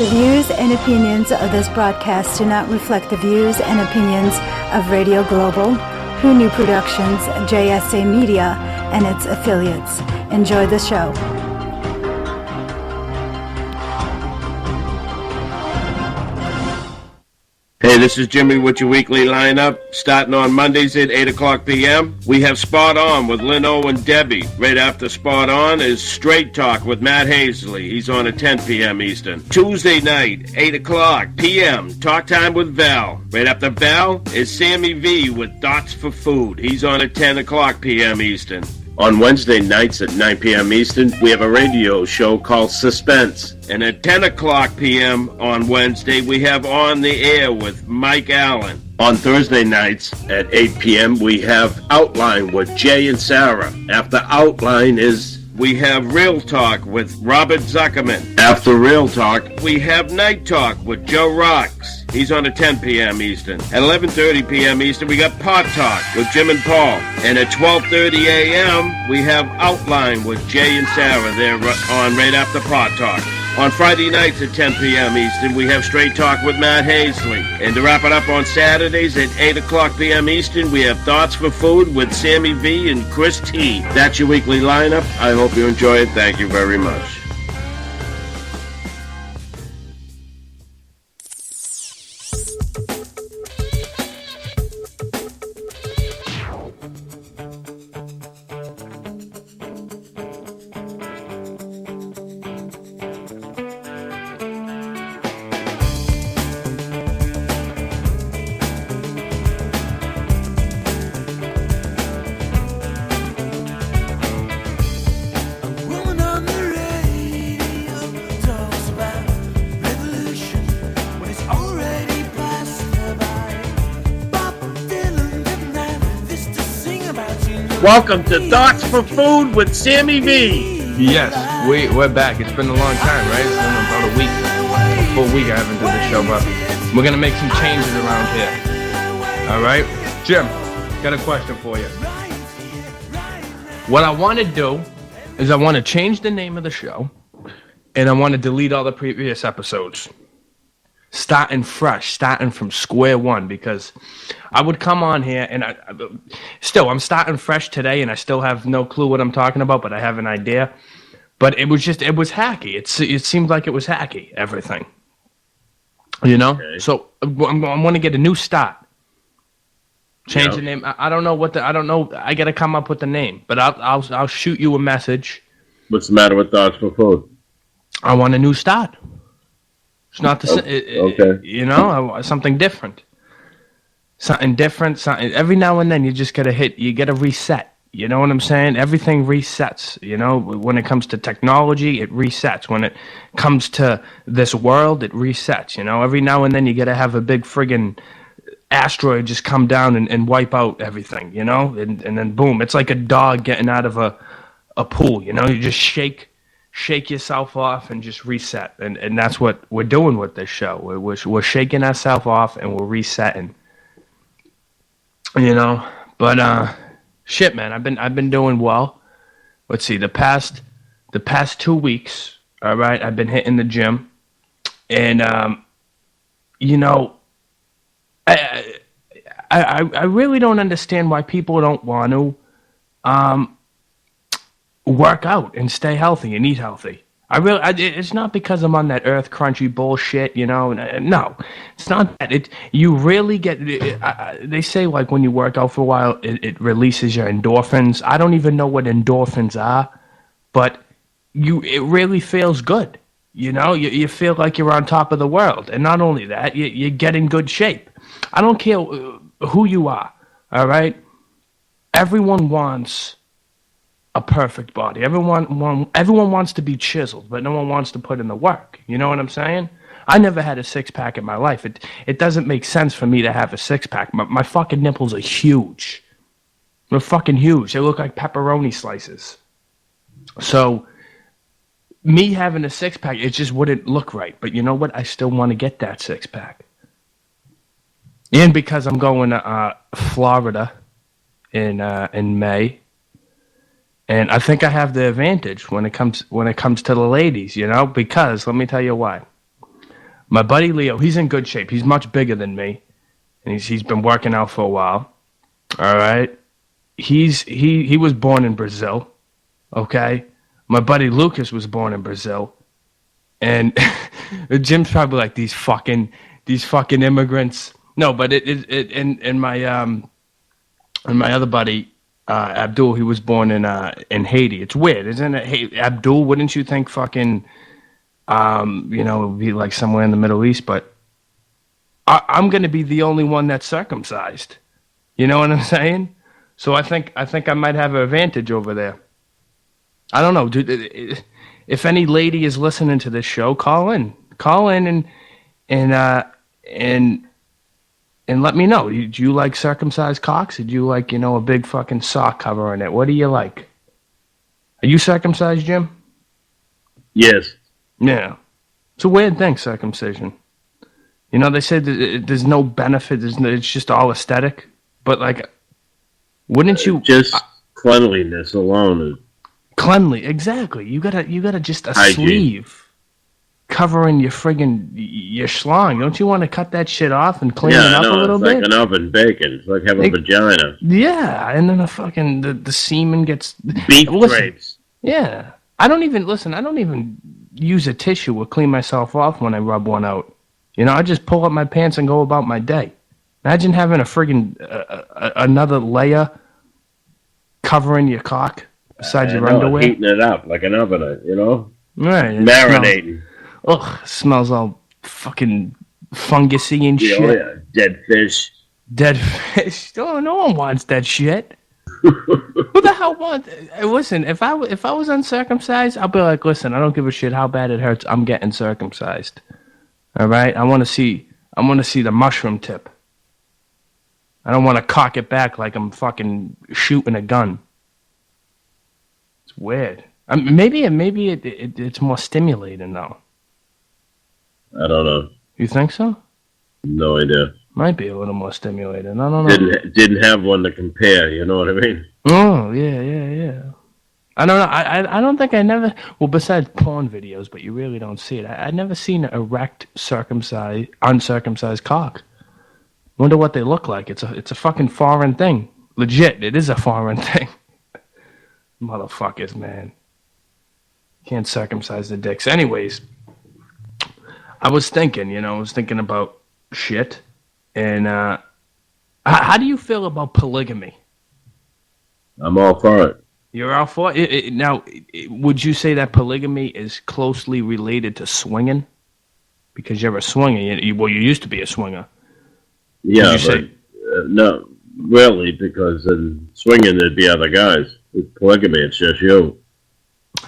The views and opinions of this broadcast do not reflect the views and opinions of Radio Global, Who Knew Productions, JSA Media, and its affiliates. Enjoy the show. Hey, this is Jimmy with your weekly lineup. Starting on Mondays at 8 o'clock p.m., we have Spot On with Lino and Debbie. Right after Spot On is Straight Talk with Matt Hazley. He's on at 10 p.m. Eastern. Tuesday night, 8 o'clock p.m., Talk Time with Val. Right after Val is Sammy V with Thoughts for Food. He's on at 10 o'clock p.m. Eastern. On Wednesday nights at 9 p.m. Eastern, we have a radio show called Suspense. And at 10 o'clock p.m. on Wednesday, we have On the Air with Mike Allen. On Thursday nights at 8 p.m., we have Outline with Jay and Sarah. After Outline we have Real Talk with Robert Zuckerman. After Real Talk, we have Night Talk with Joe Rocks. He's on at 10 p.m. Eastern. At 11:30 p.m. Eastern, we got Pot Talk with Jim and Paul. And at 12:30 a.m., we have Outline with Jay and Sarah. They're on right after Pot Talk. On Friday nights at 10 p.m. Eastern, we have Straight Talk with Matt Hazley. And to wrap it up on Saturdays at 8 o'clock p.m. Eastern, we have Thoughts for Food with Sammy V and Chris T. That's your weekly lineup. I hope you enjoy it. Thank you very much. Welcome to Thoughts for Food with Sammy V. Yes, we're back. It's been a long time, right? It's been about a week, a full week I haven't done the show, but we're going to make some changes around here. All right? Jim, got a question for you. What I want to do is I want to change the name of the show, and I want to delete all the previous episodes. Starting fresh, starting from square one, because I would come on here and I'm starting fresh today and I still have no clue what I'm talking about, but I have an idea. But it was hacky. It seemed like it was hacky, everything. You know? Okay. So I want to get a new start. Change the name. I don't know I got to come up with the name, but I'll shoot you a message. What's the matter with Thoughts for Food? I want a new start. It's not the same, okay. You know, something different. Something different, something. Every now and then you just gotta reset. You know what I'm saying? Everything resets, you know? When it comes to technology, it resets. When it comes to this world, it resets, you know? Every now and then you gotta have a big friggin' asteroid just come down and wipe out everything, you know? And then boom, it's like a dog getting out of a pool, you know? You just shake yourself off and just reset, and that's what we're doing with this show. We're shaking ourselves off and we're resetting, you know. But shit, man, I've been doing well. Let's see, the past 2 weeks, all right, I've been hitting the gym, and you know, I really don't understand why people don't want to work out and stay healthy and eat healthy. It's not because I'm on that earth crunchy bullshit, you know. No, it's not that. You really get. They say like when you work out for a while, it releases your endorphins. I don't even know what endorphins are, but it really feels good. You know, you feel like you're on top of the world, and not only that, you get in good shape. I don't care who you are. All right, everyone wants a perfect body. Everyone wants to be chiseled, but no one wants to put in the work. You know what I'm saying? I never had a six-pack in my life. It doesn't make sense for me to have a six-pack. My fucking nipples are huge. They're fucking huge. They look like pepperoni slices. So me having a six-pack, it just wouldn't look right. But you know what? I still want to get that six-pack. And because I'm going to Florida in May, and I think I have the advantage when it comes to the ladies, you know, because let me tell you why. My buddy Leo, he's in good shape. He's much bigger than me, and he's been working out for a while. All right, he was born in Brazil. Okay, my buddy Lucas was born in Brazil, and Jim's probably like these fucking immigrants. No, but and my other buddy Abdul, he was born in Haiti. It's weird, isn't it? Hey, Abdul, wouldn't you think fucking it would be like somewhere in the Middle East? But I'm going to be the only one that's circumcised. You know what I'm saying? So I think I might have an advantage over there. I don't know, dude. If any lady is listening to this show, call in and let me know. Do you like circumcised cocks? Or do you like, a big fucking sock covering it? What do you like? Are you circumcised, Jim? Yes. Yeah. It's a weird thing, circumcision. They say that there's no benefit. It's just all aesthetic. But, like, wouldn't you... Just cleanliness alone. Cleanly, exactly. You gotta just a hygiene. Sleeve covering your schlong. Don't you want to cut that shit off and clean it up a little bit? It's like an oven bacon. It's like having a vagina. Yeah, and then the semen gets... Beef drapes. Yeah. I don't even use a tissue or clean myself off when I rub one out. I just pull up my pants and go about my day. Imagine having a friggin' another layer covering your cock besides your underwear. Heating it up like an oven, Right. Marinating. Smells all fucking fungusy and shit. Oh, yeah. Dead fish. Dead fish. Oh, no one wants that shit. Who the hell wants... Listen, if I was uncircumcised, I'd be like, listen, I don't give a shit how bad it hurts. I'm getting circumcised. All right? I want to see the mushroom tip. I don't want to cock it back like I'm fucking shooting a gun. It's weird. Maybe it's more stimulating, though. I don't know. You think so? No idea. Might be a little more stimulating. I don't know. Didn't have one to compare, you know what I mean? Oh, yeah. I don't know. I don't think I never... Well, besides porn videos, but you really don't see it. I've never seen an erect, uncircumcised cock. Wonder what they look like. It's a fucking foreign thing. Legit, it is a foreign thing. Motherfuckers, man. Can't circumcise the dicks. Anyways, I was thinking about shit. And how do you feel about polygamy? I'm all for it. You're all for it? Now, would you say that polygamy is closely related to swinging? Because you're a swinger. You used to be a swinger. Yeah, but no, really, because in swinging there'd be other guys. With polygamy, it's just you.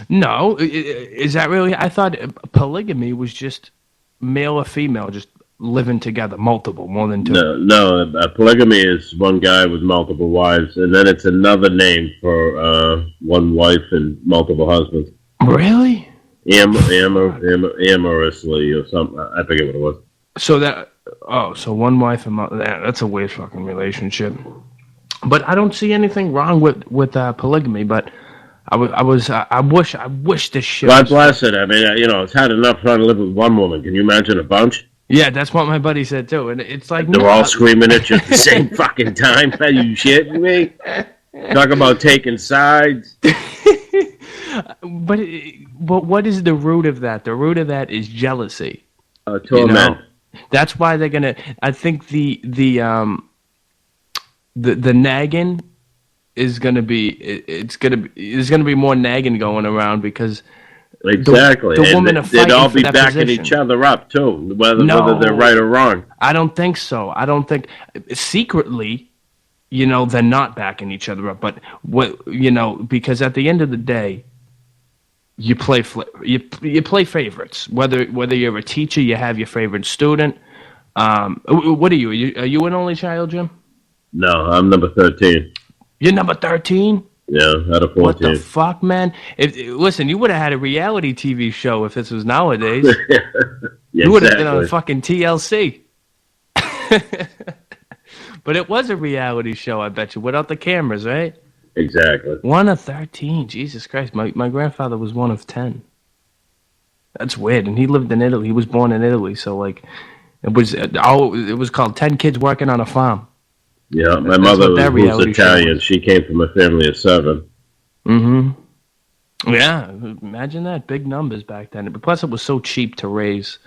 No, is that really? I thought polygamy was just male or female, just living together, more than two. No, polygamy is one guy with multiple wives, and then it's another name for one wife and multiple husbands. Really? Amorously or something. I forget what it was. So one wife and that's a weird fucking relationship. But I don't see anything wrong with polygamy. But I wish this shit. God bless it. I mean, it's had enough trying to live with one woman. Can you imagine a bunch? Yeah, that's what my buddy said too. And it's like they're all screaming at you at the same fucking time. Are you shitting me? Talk about taking sides. But what is the root of that? The root of that is jealousy. Torment. That's why they're gonna. I think the nagging is gonna be. There's gonna be more nagging going around because exactly the women are fighting they'd all be for that backing position. each other up too, whether they're right or wrong. I don't think so. I don't think secretly, they're not backing each other up. But because at the end of the day, you play favorites. Whether you're a teacher, you have your favorite student. What are you? Are you an only child, Jim? No, I'm number 13. You're number 13? Yeah, out of 14. What the fuck, man? Listen, you would have had a reality TV show if this was nowadays. You would have been on fucking TLC. But it was a reality show, I bet you, without the cameras, right? Exactly. 1 of 13. Jesus Christ. My grandfather was 1 of 10. That's weird. And he lived in Italy. He was born in Italy, so like it was called 10 Kids Working on a Farm. Yeah, my mother was Italian. She came from a family of 7. Mm-hmm. Yeah, imagine that. Big numbers back then. But plus, it was so cheap to raise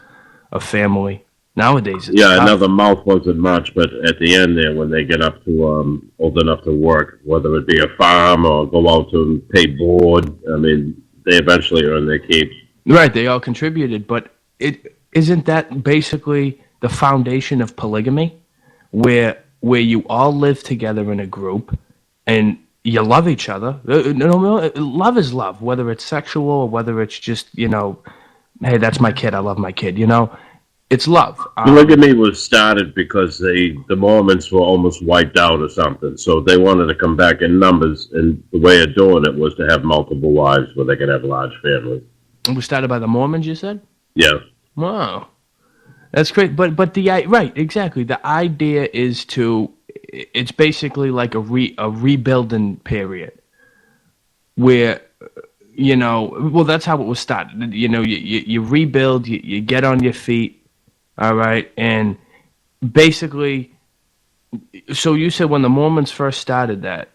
a family. Nowadays, it's tough. Another mouth wasn't much, but at the end there, when they get up to old enough to work, whether it be a farm or go out to pay board, I mean, they eventually earn their keep. Right, they all contributed, but isn't that basically the foundation of polygamy, where you all live together in a group and you love each other? Love is love, whether it's sexual or whether it's just, hey, that's my kid, I love my kid, It's love. Polygamy was started because the Mormons were almost wiped out or something, so they wanted to come back in numbers, and the way of doing it was to have multiple wives where they could have large families. It was started by the Mormons, you said? Yeah. Wow. That's great. But right, exactly. The idea is it's basically like a rebuilding period where, well, that's how it was started. You rebuild, you get on your feet, all right? And basically, so you said when the Mormons first started that,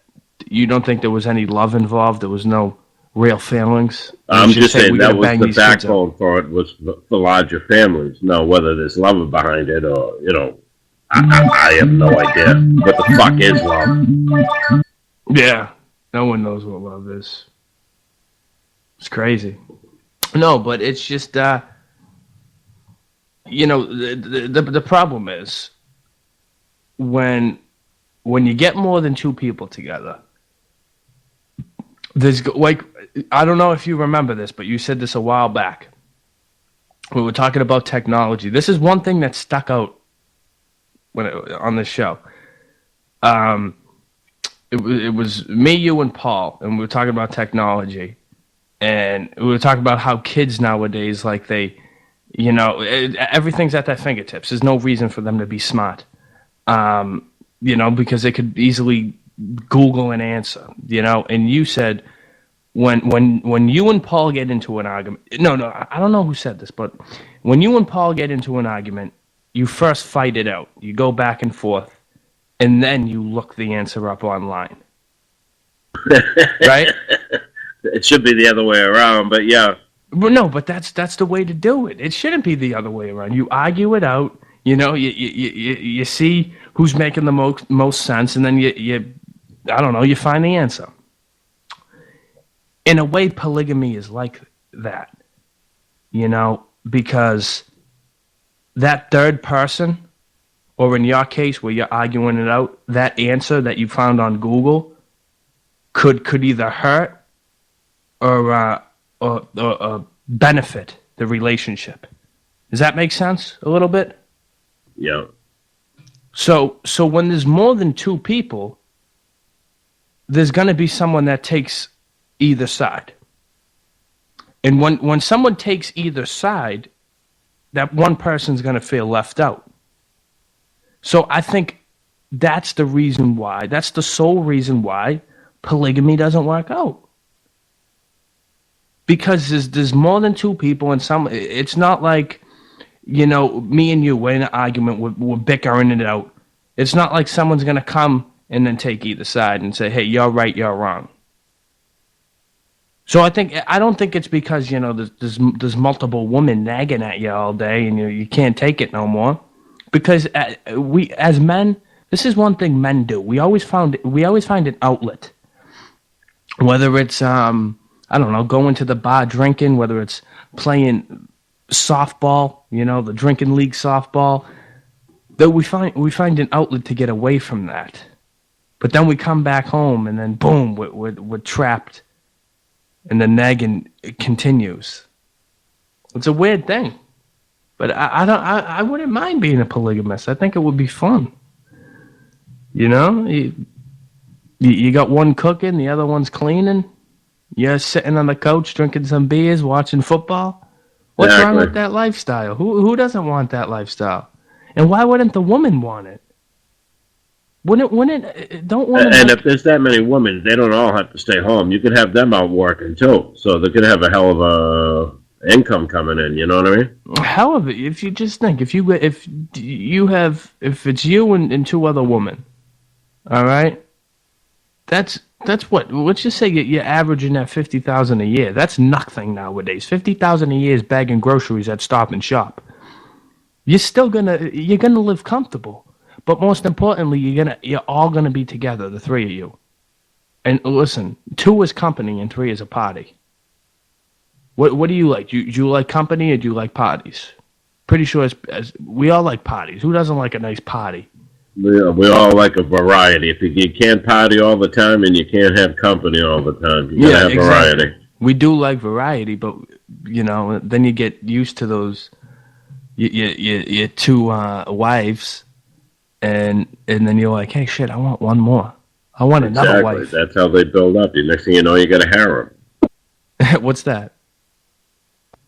you don't think there was any love involved? There was no real feelings? I'm just saying that was the backbone for it, was the larger families. Now, whether there's love behind it or, I have no idea. What the fuck is love? Yeah, no one knows what love is. It's crazy. No, but it's just, the problem is when you get more than 2 people together, there's like, I don't know if you remember this, but you said this a while back. We were talking about technology. This is one thing that stuck out on the show. It was me, you, and Paul, and we were talking about technology. And we were talking about how kids nowadays, like everything's at their fingertips. There's no reason for them to be smart, because they could easily Google an answer, And you said when you and Paul get into an argument, no, I don't know who said this, but when you and Paul get into an argument, you first fight it out. You go back and forth, and then you look the answer up online. Right? It should be the other way around, but yeah. Well, no, but that's the way to do it. It shouldn't be the other way around. You argue it out. You see who's making the most sense, and then you find the answer. In a way, polygamy is like that, because that third person, or in your case where you're arguing it out, that answer that you found on Google could either hurt or benefit the relationship. Does that make sense a little bit? Yeah. So when there's more than 2 people, there's going to be someone that takes either side. And when someone takes either side, that one person's going to feel left out. So I think that's the reason why, that's the sole reason why polygamy doesn't work out. Because there's more than 2 people, and it's not like, me and you, we're in an argument, we're bickering it out. It's not like someone's going to come and then take either side and say, hey, you're right, you're wrong. So I don't think it's because, there's multiple women nagging at you all day and you can't take it no more. Because we, as men, this is one thing men do. We always find an outlet. Whether it's, going to the bar drinking, whether it's playing softball, the drinking league softball, that we find an outlet to get away from that. But then we come back home and then boom, we're trapped, and the nagging continues. It's a weird thing, but I wouldn't mind being a polygamist. I think it would be fun. You got one cooking, the other one's cleaning. You're sitting on the couch drinking some beers, watching football. What's wrong with that lifestyle? Who doesn't want that lifestyle? And why wouldn't the woman want it? Don't women? And if there's that many women, they don't all have to stay home. You could have them out working too, so they could have a hell of income coming in. You know what I mean? However, if you just think, if it's you and two other women, all right, that's what. Let's just say you're averaging at $50,000 a year. That's nothing nowadays. $50,000 a year is bagging groceries at Stop and Shop. You're gonna live comfortable, but most importantly, you're all gonna be together, the three of you. And listen, 2 is company and 3 is a party. What do you like? Do you like company or do you like parties? Pretty sure as we all like parties. Who doesn't like a nice party? We all like a variety. If you can't party all the time and you can't have company all the time, you gotta have variety. We do like variety, but then you get used to those. Your 2 wives, and then you're like, hey, shit, I want one more. I want another wife. That's how they build up. The next thing you know, you got a harem. What's that?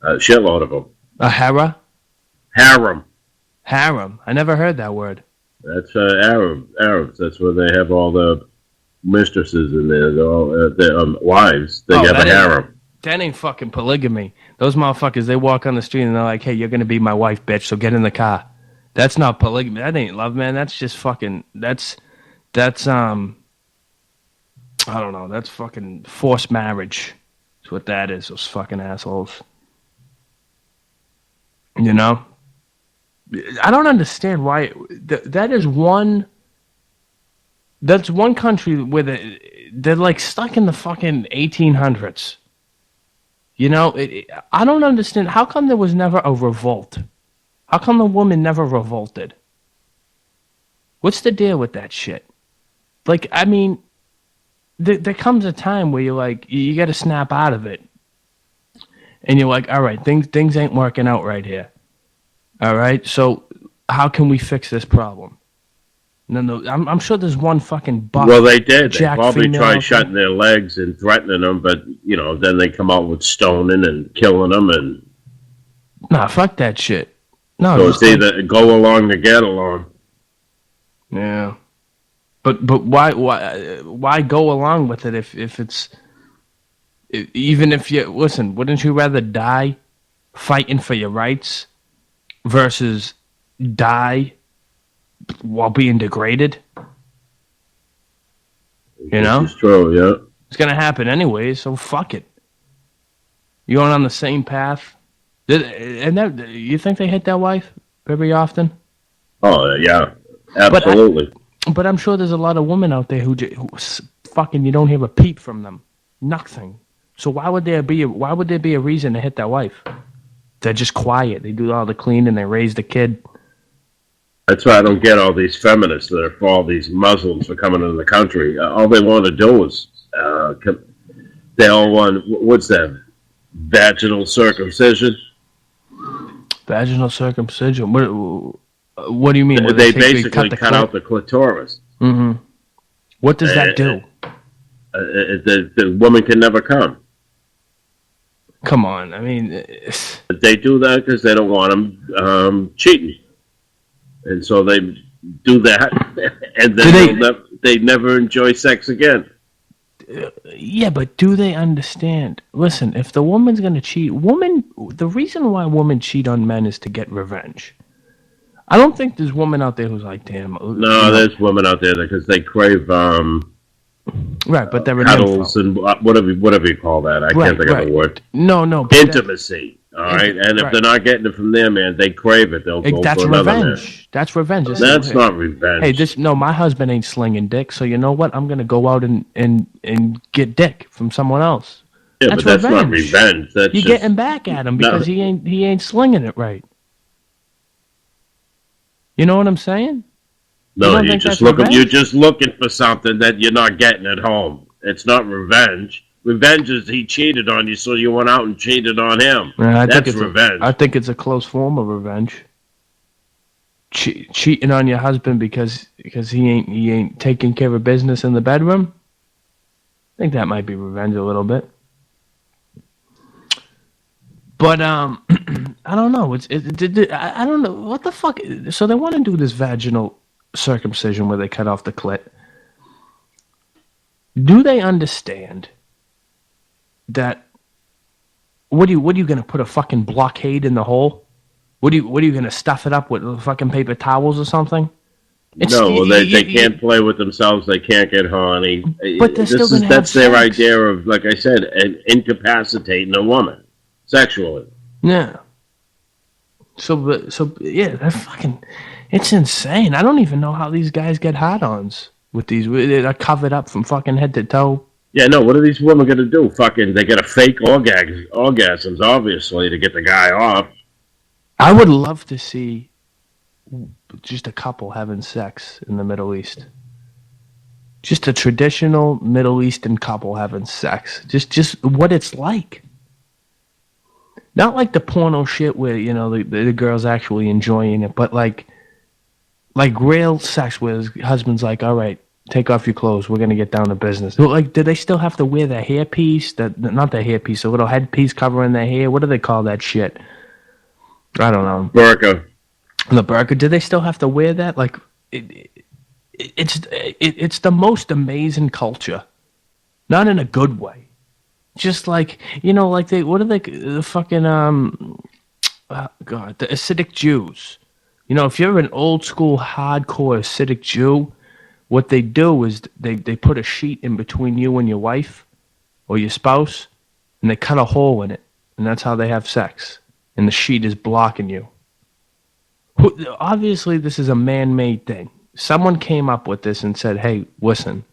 A shitload of them. A harem? Harem. Harem. I never heard that word. That's Arabs. That's where they have all the mistresses in there. They're all their wives. They have a harem. That ain't fucking polygamy. Those motherfuckers, they walk on the street and they're like, hey, you're going to be my wife, bitch, so get in the car. That's not polygamy. That ain't love, man. That's just fucking, that's I don't know. That's fucking forced marriage. That's what that is, those fucking assholes. You know? I don't understand why. That's one country where they're like stuck in the fucking 1800s. You know, I don't understand. How come there was never a revolt? How come the woman never revolted? What's the deal with that shit? Like, I mean, there comes a time where you're like, you got to snap out of it. And you're like, all right, things ain't working out right here. All right, so how can we fix this problem? No, I'm sure there's one fucking buck. Well, they did. They probably tried shutting their legs and threatening them, but, then they come out with stoning and killing them. And nah, fuck that shit. No, so it's either go along to get along. Yeah. But why go along with it if it's... Even if you... Listen, wouldn't you rather die fighting for your rights versus die while being degraded? You know? It's true, yeah. It's going to happen anyway, so fuck it. You going on the same path? You think they hit their wife very often? Oh, yeah. Absolutely. But I'm sure there's a lot of women out there who fucking, you don't hear a peep from them. Nothing. So why would there be a reason to hit their wife? They're just quiet. They do all the cleaning. They raise the kid. That's why I don't get all these feminists that are for all these Muslims for coming into the country. All they want to do is, they all want, what's that? Vaginal circumcision? Vaginal circumcision? What do you mean? They basically cut out the clitoris. Mm-hmm. What does that do? The woman can never come. Come on, I mean... They do that because they don't want them cheating. And so they do that, and then they never enjoy sex again. Yeah, but do they understand? Listen, if the woman's going to cheat... The reason why women cheat on men is to get revenge. I don't think there's women out there who's like, damn... No, there's women out there because they crave... right, but they're cuddles and whatever you call that. I can't think of the word. No. Intimacy. All right, and if they're not getting it from there, man, they crave it. They'll go for another man. That's revenge. That's not revenge. Hey, my husband ain't slinging dick, so you know what? I'm gonna go out and get dick from someone else. Yeah, but that's not revenge. That's you're getting back at him because he ain't slinging it right. You know what I'm saying? No, you're just looking for something that you're not getting at home. It's not revenge. Revenge is he cheated on you, so you went out and cheated on him. That's revenge. I think it's a close form of revenge. Cheating on your husband because he ain't taking care of business in the bedroom. I think that might be revenge a little bit. But I don't know. I don't know what the fuck. So they want to do this vaginal circumcision where they cut off the clit. Do they understand that What are you gonna put a fucking blockade in the hole? What are you gonna stuff it up with fucking paper towels or something? They can't play with themselves. They can't get horny. But they're still gonna have that's their sex. idea of, like I said, incapacitating a woman sexually. Yeah. So yeah, that fucking, it's insane. I don't even know how these guys get hot-ons with these. They're covered up from fucking head to toe. Yeah, no. What are these women gonna do? Fucking, they get a fake orgasms, obviously, to get the guy off. I would love to see just a couple having sex in the Middle East. Just a traditional Middle Eastern couple having sex. Just what it's like. Not like the porno shit where, the girl's actually enjoying it, but like real sex where his husband's like, all right, take off your clothes. We're going to get down to business. Like, do they still have to wear their hairpiece? Not their hairpiece, a little headpiece covering their hair. What do they call that shit? I don't know. Burqa. The burqa. Do they still have to wear that? Like, it's the most amazing culture. Not in a good way. Just like, like the fucking, the Hasidic Jews. If you're an old school hardcore Hasidic Jew, what they do is they put a sheet in between you and your wife or your spouse, and they cut a hole in it, and that's how they have sex. And the sheet is blocking you. Obviously, this is a man-made thing. Someone came up with this and said, hey, listen,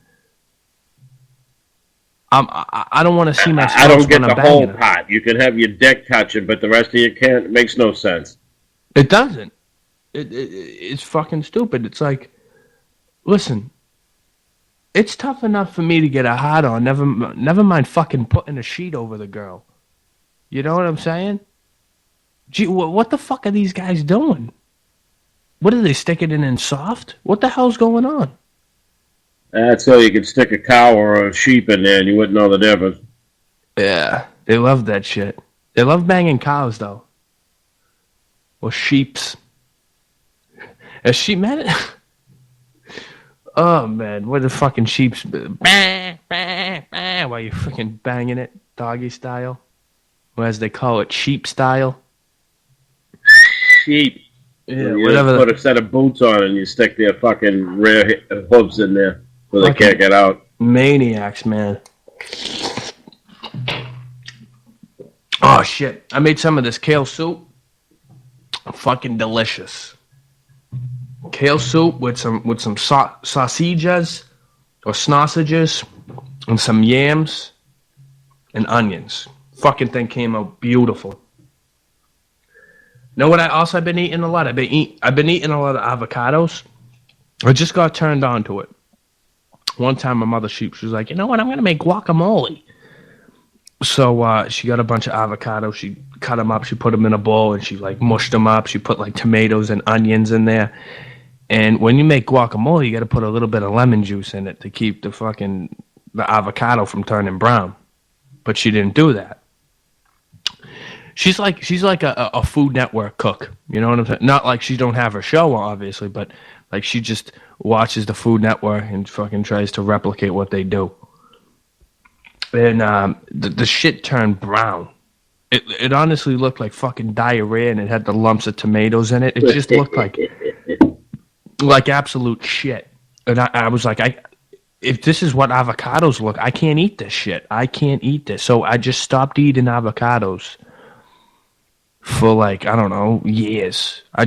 I don't want to see my spouse. I don't get when I'm the whole banging her. part. You can have your dick touching, but the rest of you can't. It makes no sense. It doesn't. It's fucking stupid. It's like, listen, it's tough enough for me to get a hard on. Never mind fucking putting a sheet over the girl. You know what I'm saying? Gee, what the fuck are these guys doing? What are they sticking it in soft? What the hell's going on? That's so you could stick a cow or a sheep in there and you wouldn't know the difference. Yeah, they love that shit. They love banging cows, though. Or sheeps. A sheep, man. Oh, man, what the fucking sheeps. While you freaking banging it, doggy style. Or as they call it, sheep style. Sheep. Yeah, you whatever. Put a set of boots on and you stick their fucking rear hooves in there so they can't get out. Maniacs, man. Oh, shit. I made some of this kale soup. Fucking delicious. Kale soup with some sausages or sausages and some yams and onions. Fucking thing came out beautiful. Know what I've been eating a lot? I've been eating a lot of avocados. I just got turned on to it. One time my mother, she was like, you know what, I'm going to make guacamole. So she got a bunch of avocados. She cut them up. She put them in a bowl and she like mushed them up. She put like tomatoes and onions in there. And when you make guacamole, you got to put a little bit of lemon juice in it to keep the avocado from turning brown. But she didn't do that. She's like a Food Network cook. You know what I'm saying? Not like she don't have her show, obviously, but like she just watches the Food Network and fucking tries to replicate what they do. And the shit turned brown. It honestly looked like fucking diarrhea, and it had the lumps of tomatoes in it. It just looked like absolute shit. And I was like, if this is what avocados look, I can't eat this shit. I can't eat this. So I just stopped eating avocados for like, I don't know, years. I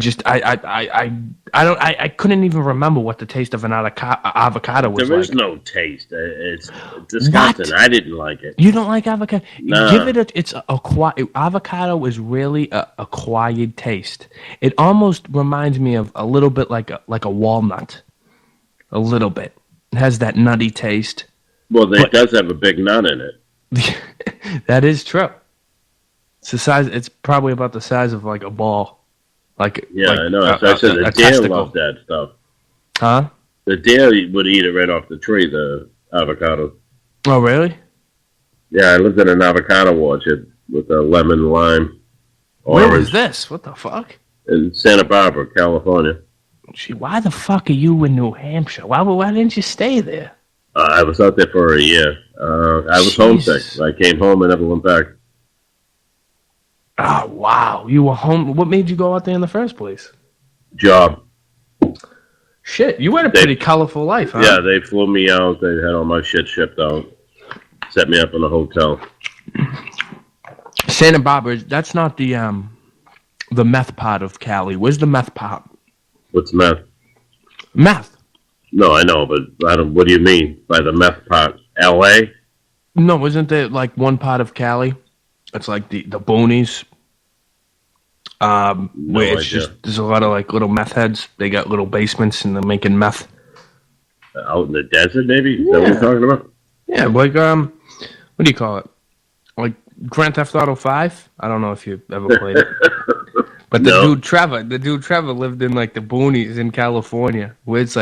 couldn't even remember what the taste of an avocado was like. There is no taste. It's disgusting. What? I didn't like it. You don't like avocado? No. Give it avocado is really a acquired taste. It almost reminds me of a little bit like a walnut. A little bit. It has that nutty taste. Well, it does have a big nut in it. That is true. It's the size. It's probably about the size of like a ball. I know. I said the deer love that stuff. Huh? The deer would eat it right off the tree. The avocado. Oh, really? Yeah, I lived in an avocado orchard with a lemon, lime, orange. Where was this? What the fuck? In Santa Barbara, California. Gee, why the fuck are you in New Hampshire? Why didn't you stay there? I was out there for a year. I was homesick. I came home and never went back. Oh, wow. You were home. What made you go out there in the first place? Job. Shit, you had a pretty colorful life, huh? Yeah, they flew me out. They had all my shit shipped out. Set me up in a hotel. Santa Barbara, that's not the meth part of Cali. Where's the meth part? What's meth? Meth. No, I know, but what do you mean by the meth part? L.A.? No, isn't there like one part of Cali? It's like the boonies. Where it's just there's a lot of like little meth heads. They got little basements and they're making meth. Out in the desert, maybe? Is that what you're talking about? Yeah, like what do you call it? Like Grand Theft Auto 5? I don't know if you've ever played it. But the dude Trevor lived in like the boonies in California, where it's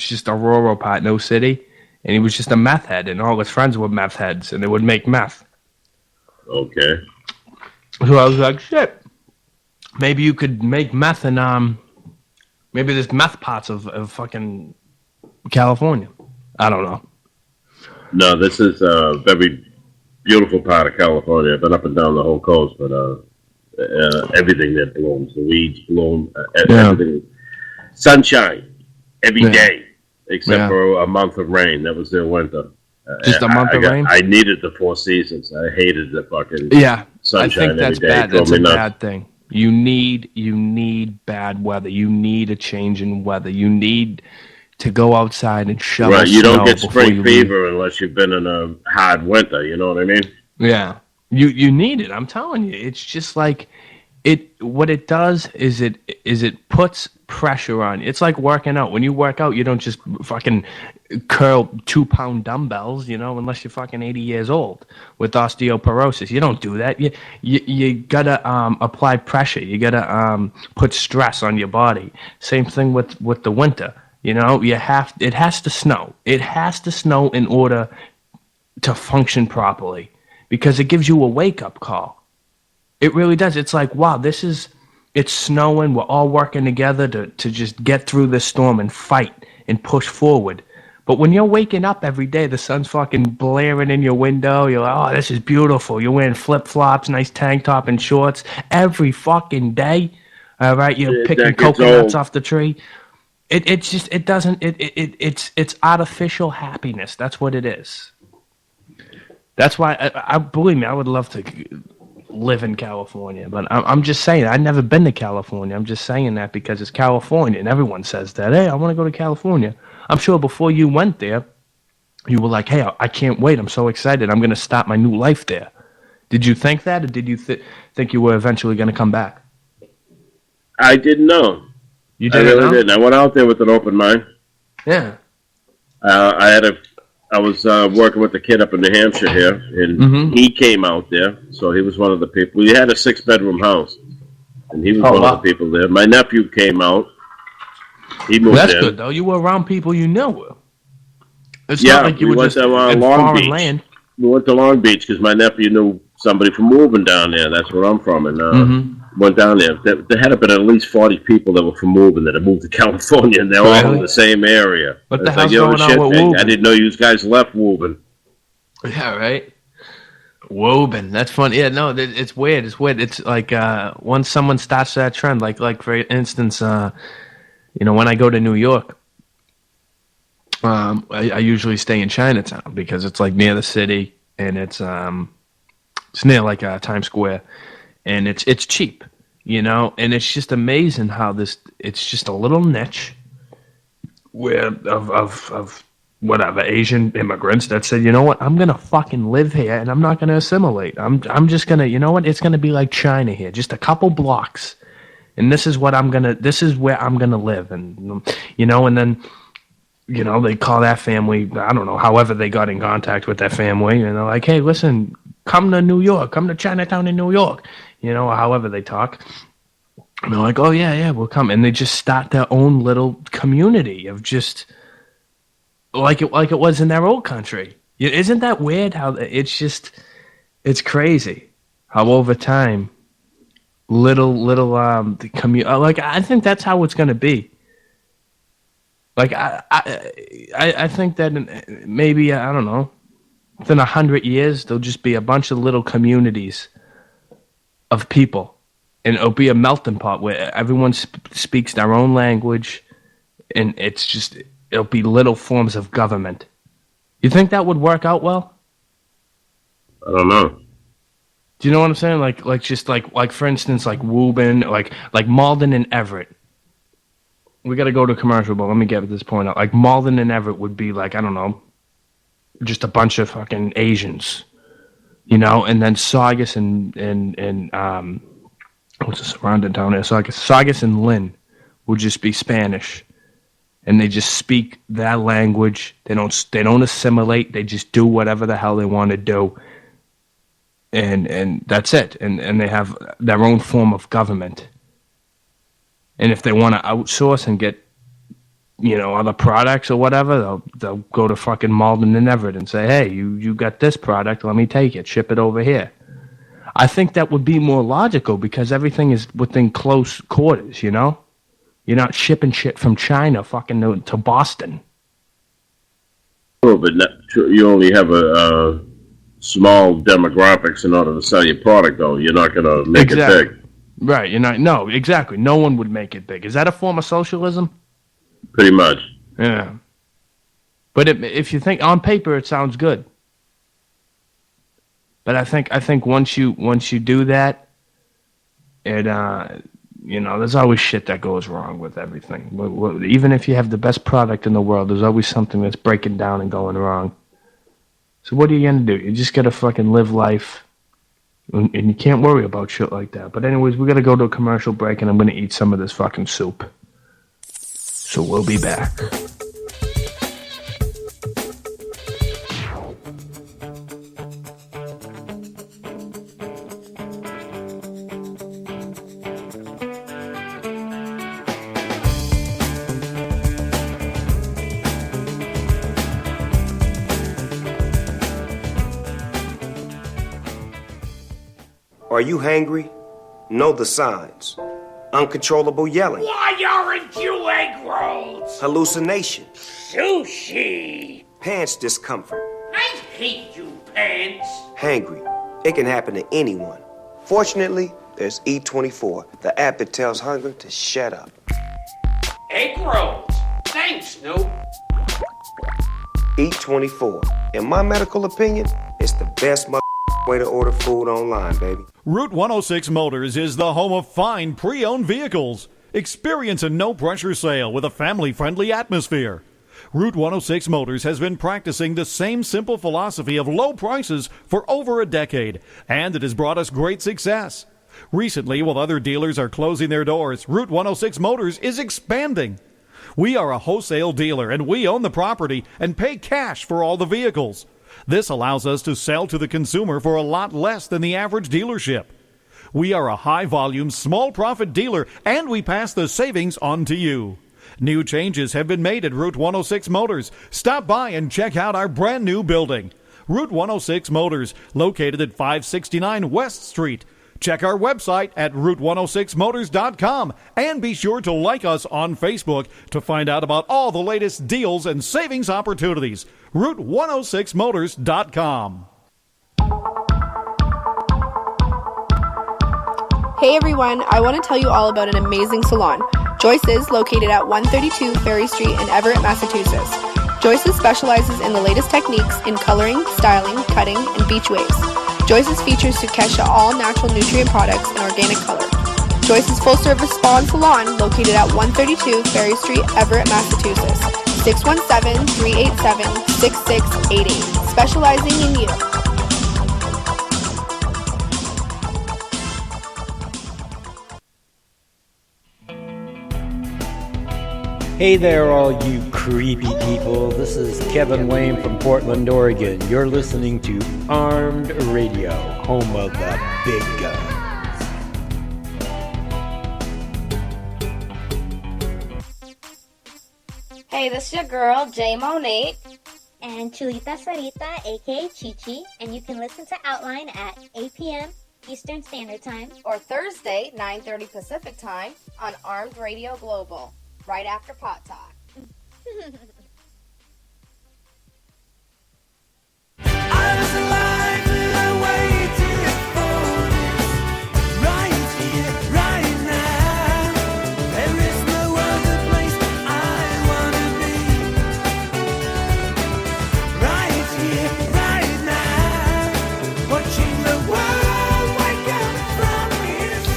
just Aurora part, no city, and he was just a meth head, and all his friends were meth heads, and they would make meth. Okay. So I was like, shit. Maybe you could make meth in maybe there's meth pots of fucking California. I don't know. No, this is a very beautiful part of California. I've been up and down the whole coast, but everything there blooms. The weeds bloom. Everything. Sunshine every day, except for a month of rain. That was their winter. Just a month of rain? I needed the 4 seasons. I hated the fucking sunshine. I think that's bad. That's a bad thing. You need bad weather. You need a change in weather. You need to go outside and shovel Right, you snow don't get spring fever leave. Unless you've been in a hard winter. You know what I mean? Yeah, you need it. I'm telling you, it's just like it. What it does is it puts pressure on you. It's like working out. When you work out, you don't just fucking curl 2-pound dumbbells, unless you're fucking 80 years old with osteoporosis. You don't do that. You gotta apply pressure. You gotta put stress on your body. Same thing with the winter. It has to snow. It has to snow in order to function properly, because it gives you a wake-up call. It really does. It's like, wow, it's snowing. We're all working together to just get through this storm and fight and push forward. But when you're waking up every day, the sun's fucking blaring in your window. You're like, oh, this is beautiful. You're wearing flip-flops, nice tank top and shorts every fucking day. All right, you're picking coconuts off the tree. It's artificial happiness. That's what it is. That's why I believe me, I would love to live in California, but I'm just saying, I've never been to California. I'm just saying that because it's California, and everyone says that. Hey, I want to go to California. I'm sure before you went there, you were like, hey, I can't wait. I'm so excited. I'm going to start my new life there. Did you think that, or did you think you were eventually going to come back? I didn't know. You didn't know? I really didn't. I went out there with an open mind. Yeah. I was working with a kid up in New Hampshire here, and he came out there, so he was one of the people. We had a 6-bedroom house, and he was one of the people there. My nephew came out. He moved in. That's good, though. You were around people you know. It's not like you were just in Long Beach. Land. We went to Long Beach because my nephew knew somebody from moving down there. That's where I'm from, and went down there. There had been at least 40 people that were from moving that had moved to California, and they're all in the same area. What the hell's going on with Woburn? I didn't know you guys left Woburn. Yeah, right. Woburn. That's funny. Yeah, no, it's weird. It's weird. It's like once someone starts that trend, like for instance, when I go to New York, I usually stay in Chinatown because it's like near the city, and it's near like Times Square, and it's cheap, and it's just amazing how it's just a little niche where of whatever Asian immigrants that said, you know what, I'm gonna fucking live here and I'm not gonna assimilate. I'm just gonna, it's gonna be like China here, just a couple blocks, and this is where I'm gonna live, and and then. They call that family, I don't know, however they got in contact with that family, and they're like, hey, listen, come to New York, come to Chinatown in New York, or however they talk. And they're like, oh, yeah, we'll come. And they just start their own little community of just, like it was in their old country. Isn't that weird how it's crazy how over time, the community, like, I think that's how it's going to be. Like, I think that maybe, I don't know, within 100 years, there'll just be a bunch of little communities of people, and it'll be a melting pot where everyone speaks their own language, and it'll be little forms of government. You think that would work out well? I don't know. Do you know what I'm saying? Like for instance, like Woburn, like Malden and Everett. We got to go to commercial, but let me get this point out. Like Malden and Everett would be like, I don't know, just a bunch of fucking Asians, you know, and then Saugus and what's the surrounding town there? Saugus and Lynn would just be Spanish, and they just speak that language. They don't assimilate. They just do whatever the hell they want to do, and that's it. And they have their own form of government. And if they want to outsource and get, you know, other products or whatever, they'll go to fucking Malden and Everett and say, hey, you got this product, let me take it, ship it over here. I think that would be more logical because everything is within close quarters, you know? You're not shipping shit from China fucking to Boston. Well, but you only have a small demographics in order to sell your product, though. You're not going to make it big. Right, no, exactly. No one would make it big. Is that a form of socialism? Pretty much. Yeah. But if you think on paper, it sounds good. But I think once you do that, it you know, there's always shit that goes wrong with everything. Even if you have the best product in the world, there's always something that's breaking down and going wrong. So what are you gonna do? You just gotta fucking live life. And you can't worry about shit like that. But anyways, we got to go to a commercial break, and I'm going to eat some of this fucking soup. So we'll be back. Are you hangry? Know the signs. Uncontrollable yelling. Why aren't you egg rolls? Hallucination. Sushi. Pants discomfort. I hate you, pants. Hangry. It can happen to anyone. Fortunately, there's E24, the app that tells hunger to shut up. Egg rolls. Thanks, Snoop. E24. In my medical opinion, it's the best way to order food online, baby. Route 106 Motors is the home of fine pre-owned vehicles. Experience a no-pressure sale with a family-friendly atmosphere. Route 106 Motors has been practicing the same simple philosophy of low prices for over a decade, and it has brought us great success. Recently, while other dealers are closing their doors, Route 106 Motors is expanding. We are a wholesale dealer, and we own the property and pay cash for all the vehicles. This allows us to sell to the consumer for a lot less than the average dealership. We are a high-volume, small-profit dealer, and we pass the savings on to you. New changes have been made at Route 106 Motors. Stop by and check out our brand-new building. Route 106 Motors, located at 569 West Street. Check our website at route106motors.com and be sure to like us on Facebook to find out about all the latest deals and savings opportunities. route106motors.com. Hey everyone, I want to tell you all about an amazing salon. Joyce's, located at 132 Ferry Street in Everett, Massachusetts. Joyce's specializes in the latest techniques in coloring, styling, cutting, and beach waves. Joyce's features Sukesha all-natural nutrient products and organic color. Joyce's full-service spa and salon, located at 132 Ferry Street, Everett, Massachusetts. 617-387-6688. Specializing in you. Hey there, all you creepy people. This is Kevin Wayne from Portland, Oregon. You're listening to Armed Radio, home of the big guns. Hey, this is your girl, J Monate. And Chulita Sarita, aka Chichi. And you can listen to Outline at 8 p.m. Eastern Standard Time. Or Thursday, 9:30 Pacific Time on Armed Radio Global. Right after Pot Talk. I was alive and I waited for this.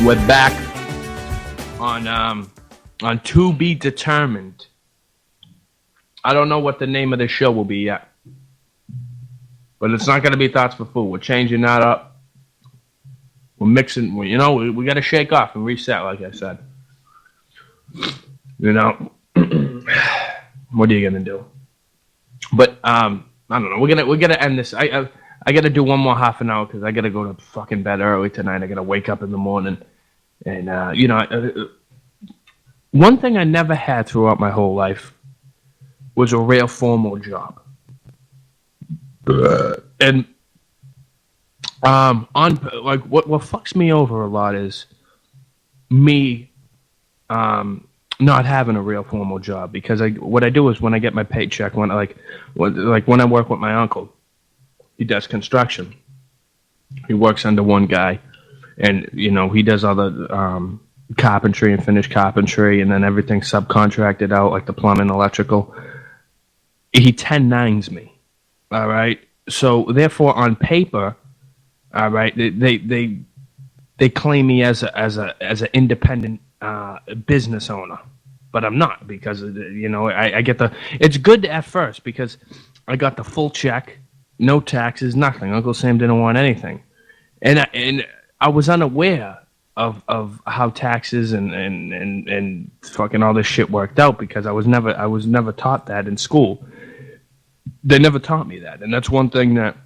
We're back on To Be Determined. I don't know what the name of the show will be yet, but it's not going to be Thoughts for Food. We're changing that up. We're mixing. We got to shake off and reset, like I said. What are you gonna do? But I don't know. We're gonna end this. I got to do one more half an hour because I got to go to fucking bed early tonight. I got to wake up in the morning. And, one thing I never had throughout my whole life was a real formal job. And what fucks me over a lot is me not having a real formal job, because what I do is when I get my paycheck, when I work with my uncle, he does construction. He works under one guy, and he does all the carpentry and finished carpentry, and then everything subcontracted out, like the plumbing, electrical. He 10-9s me. All right. So therefore, on paper, all right, they claim me as an independent business owner, but I'm not, because I get it's good at first because I got the full check, no taxes, nothing. Uncle Sam didn't want anything, and I was unaware of how taxes and fucking all this shit worked out, because I was never taught that in school. They never taught me that, and that's one thing that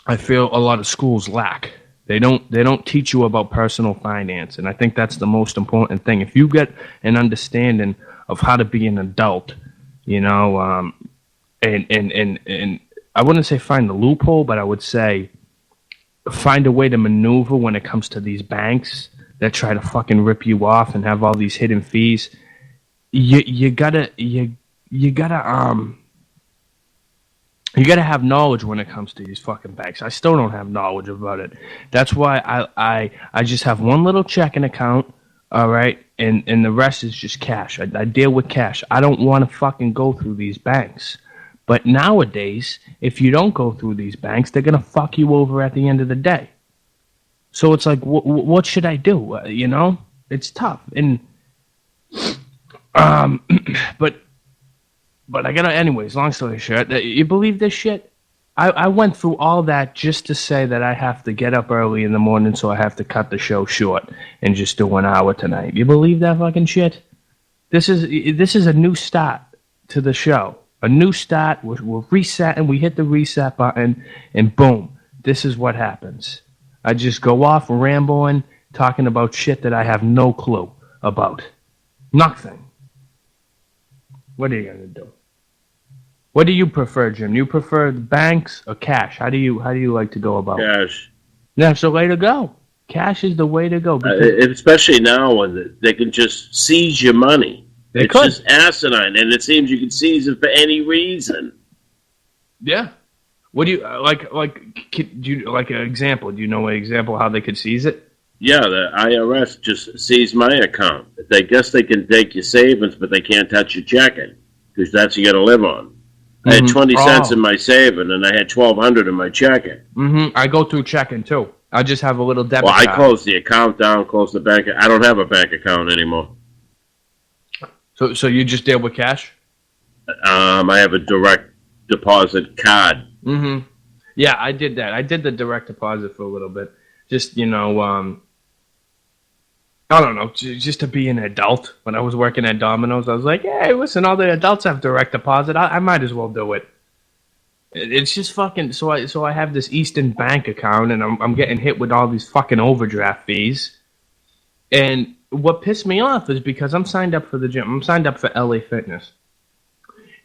I feel a lot of schools lack. They don't teach you about personal finance, and I think that's the most important thing. If you get an understanding of how to be an adult, and I wouldn't say find the loophole, but I would say find a way to maneuver when it comes to these banks that try to fucking rip you off and have all these hidden fees. You gotta have knowledge when it comes to these fucking banks. I still don't have knowledge about it. That's why I just have one little checking account, all right, and the rest is just cash. I deal with cash. I don't want to fucking go through these banks. But nowadays, if you don't go through these banks, they're going to fuck you over at the end of the day. So it's like, what should I do? It's tough. And but I got to, anyways, long story short, you believe this shit? I went through all that just to say that I have to get up early in the morning, so I have to cut the show short and just do 1 hour tonight. You believe that fucking shit? This is a new start to the show. A new start. We're resetting. We hit the reset button, and boom, this is what happens. I just go off rambling, talking about shit that I have no clue about. Nothing. What are you gonna do? What do you prefer, Jim? You prefer banks or cash? How do you like to go about it? Cash. That's the way to go. Cash is the way to go. Especially now when they can just seize your money. It's just asinine, and it seems you can seize it for any reason. Yeah. What do you do you like an example? Do you know an example how they could seize it? Yeah, the IRS just seized my account. They guess they can take your savings, but they can't touch your checking, because that's what you got to live on. I had 20 cents in my saving, and I had $1,200 in my checking. I go through checking too. I just have a little debit card. I closed the account down, closed the bank. I don't have a bank account anymore. So you just deal with cash? I have a direct deposit card. Yeah, I did that. I did the direct deposit for a little bit. Just, I don't know, just to be an adult. When I was working at Domino's, I was like, hey, listen, all the adults have direct deposit. I might as well do it. It's just fucking, so I have this Eastern Bank account, and I'm getting hit with all these fucking overdraft fees. And what pissed me off is because I'm signed up for the gym. I'm signed up for LA Fitness.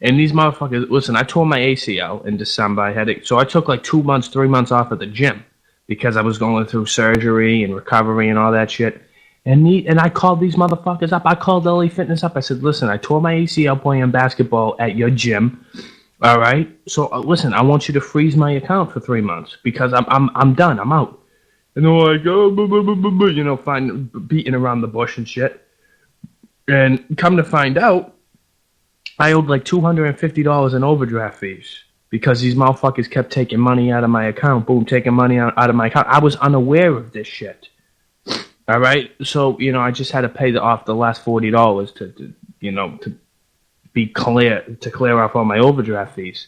And these motherfuckers, listen, I tore my ACL in December. So I took like 2 months, 3 months off at the gym because I was going through surgery and recovery and all that shit. And I called these motherfuckers up. I called LA Fitness up. I said, listen, I tore my ACL playing basketball at your gym. All right? So listen, I want you to freeze my account for 3 months because I'm done. I'm out. And they're like, oh, beating around the bush and shit. And come to find out, I owed like $250 in overdraft fees because these motherfuckers kept taking money out of my account. Boom, taking money out of my account. I was unaware of this shit. All right, so I just had to pay off the last $40 to be clear, to clear off all my overdraft fees.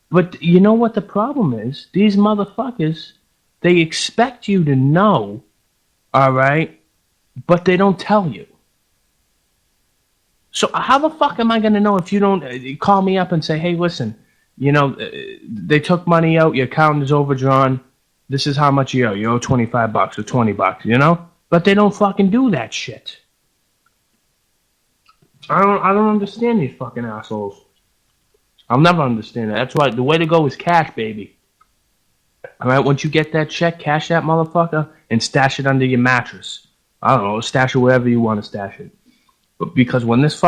But you know what the problem is? These motherfuckers, they expect you to know, all right, but they don't tell you. So how the fuck am I going to know if you don't call me up and say, hey, listen, they took money out, your account is overdrawn, this is how much you owe. You owe $25 or $20, But they don't fucking do that shit. I don't understand these fucking assholes. I'll never understand it. That's why the way to go is cash, baby. All right, once you get that check, cash that motherfucker and stash it under your mattress. I don't know, stash it wherever you want to stash it. But because when this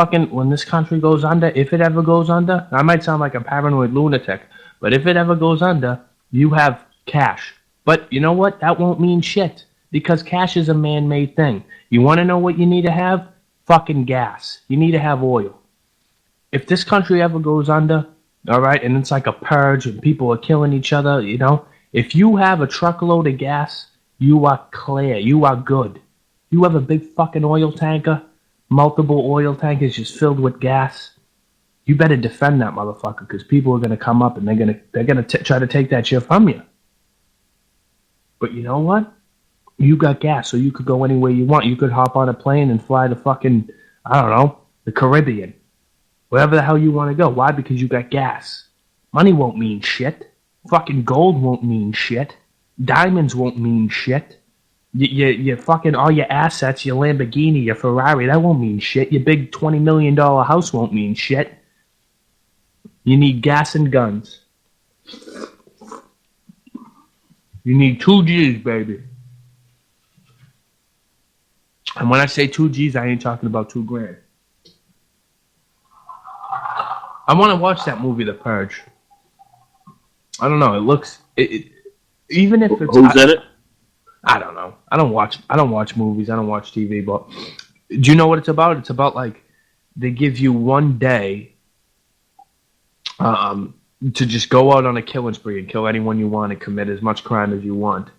country goes under, if it ever goes under, I might sound like a paranoid lunatic, but if it ever goes under, you have cash. But you know what? That won't mean shit because cash is a man-made thing. You want to know what you need to have? Fucking gas. You need to have oil. If this country ever goes under, all right, and it's like a purge and people are killing each other, if you have a truckload of gas, you are clear. You are good. You have a big fucking oil tanker, multiple oil tankers just filled with gas. You better defend that motherfucker because people are gonna come up and they're gonna try to take that shit from you. But you know what? You got gas, so you could go anywhere you want. You could hop on a plane and fly to fucking, I don't know, the Caribbean. Wherever the hell you want to go. Why? Because you got gas. Money won't mean shit. Fucking gold won't mean shit. Diamonds won't mean shit. You fucking, all your assets, your Lamborghini, your Ferrari, that won't mean shit. Your big $20 million house won't mean shit. You need gas and guns. You need 2 G's, baby. And when I say 2 G's, I ain't talking about $2,000. I want to watch that movie, The Purge. I don't know. It looks, even if it's who's in it? I don't know. I don't watch movies. I don't watch TV. But do you know what it's about? It's about like they give you one day to just go out on a killing spree and kill anyone you want and commit as much crime as you want.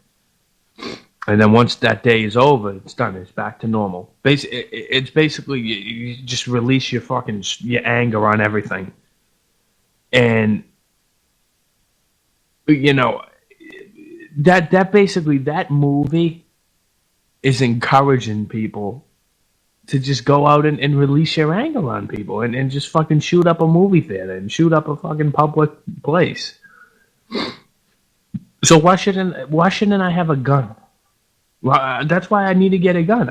And then once that day is over, it's done. It's back to normal. It's basically you just release your anger on everything. And that basically, that movie is encouraging people to just go out and release your anger on people and just fucking shoot up a movie theater and shoot up a fucking public place. So why shouldn't I have a gun? Well, that's why I need to get a gun.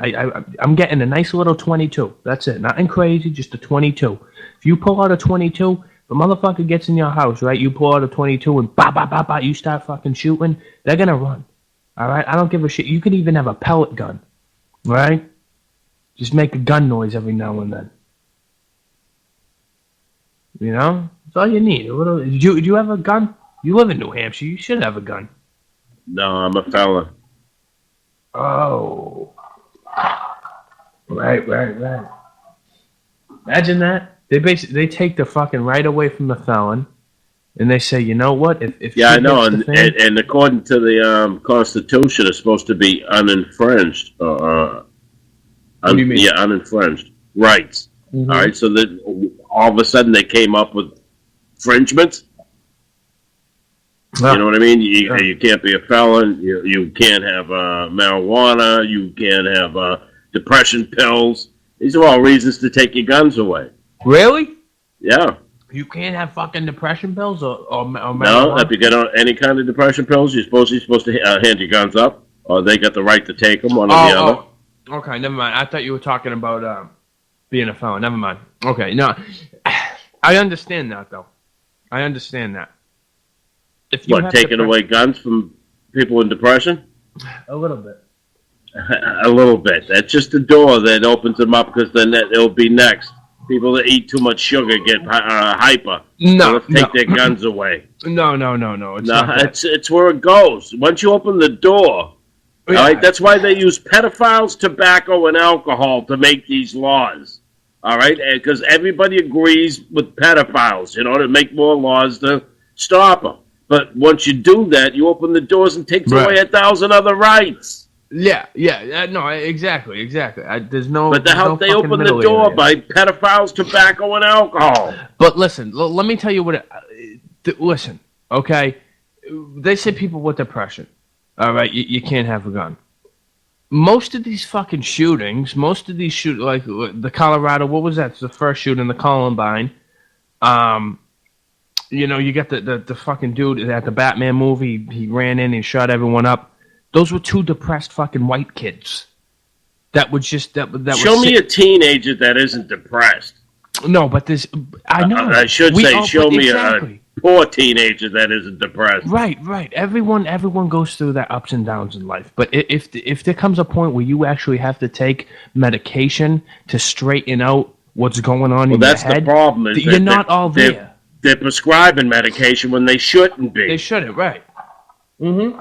I'm getting a nice little 22. That's it. Nothing crazy, just a 22. If you pull out a 22, the motherfucker gets in your house, right? You pull out a 22 and bah, bah, bah, bah, you start fucking shooting, they're going to run. All right? I don't give a shit. You could even have a pellet gun, right? Just make a gun noise every now and then. That's all you need. Do you have a gun? You live in New Hampshire. You should have a gun. No, I'm a fella. Oh. Right. Imagine that. They take the fucking right away from the felon, and they say, you know what? If I know, and according to the Constitution, it's supposed to be uninfringed. What do you mean? Yeah, uninfringed rights. Mm-hmm. All right, so that all of a sudden they came up with infringements. You know what I mean? You can't be a felon. You can't have marijuana. You can't have depression pills. These are all reasons to take your guns away. Really? Yeah. You can't have fucking depression pills or marijuana? No, if you get on any kind of depression pills, you're supposed to hand your guns up, or they got the right to take them, one or the other. Okay, never mind. I thought you were talking about being a felon. Never mind. Okay, no. I understand that, though. I understand that. If you taking away guns from people in depression? A little bit. A little bit. That's just the door that opens them up because then it'll be next. People that eat too much sugar get hyper. No, let's take their guns away. No. It's where it goes. Once you open the door, all right. That's why they use pedophiles, tobacco, and alcohol to make these laws. All right, because everybody agrees with pedophiles. To make more laws to stop them. But once you do that, you open the doors and take away 1,000 other rights. Yeah, no, exactly. There's no. But they fucking open the middle door area. by pedophiles, tobacco, and alcohol. But listen, let me tell you what. Listen, okay. They say people with depression, all right, you can't have a gun. Most of these fucking shootings, like the Colorado, what was that? It's the first shooting, the Columbine. You got the fucking dude at the Batman movie. He ran in and shot everyone up. Those were two depressed fucking white kids. That would just show me a teenager that isn't depressed. No, but there's. I know. I should say, show me a poor teenager that isn't depressed. Right. Everyone goes through their ups and downs in life. But if there comes a point where you actually have to take medication to straighten out what's going on in your head, that's the problem. Is you're not all there. They're prescribing medication when they shouldn't be. They shouldn't, right? Mm-hmm.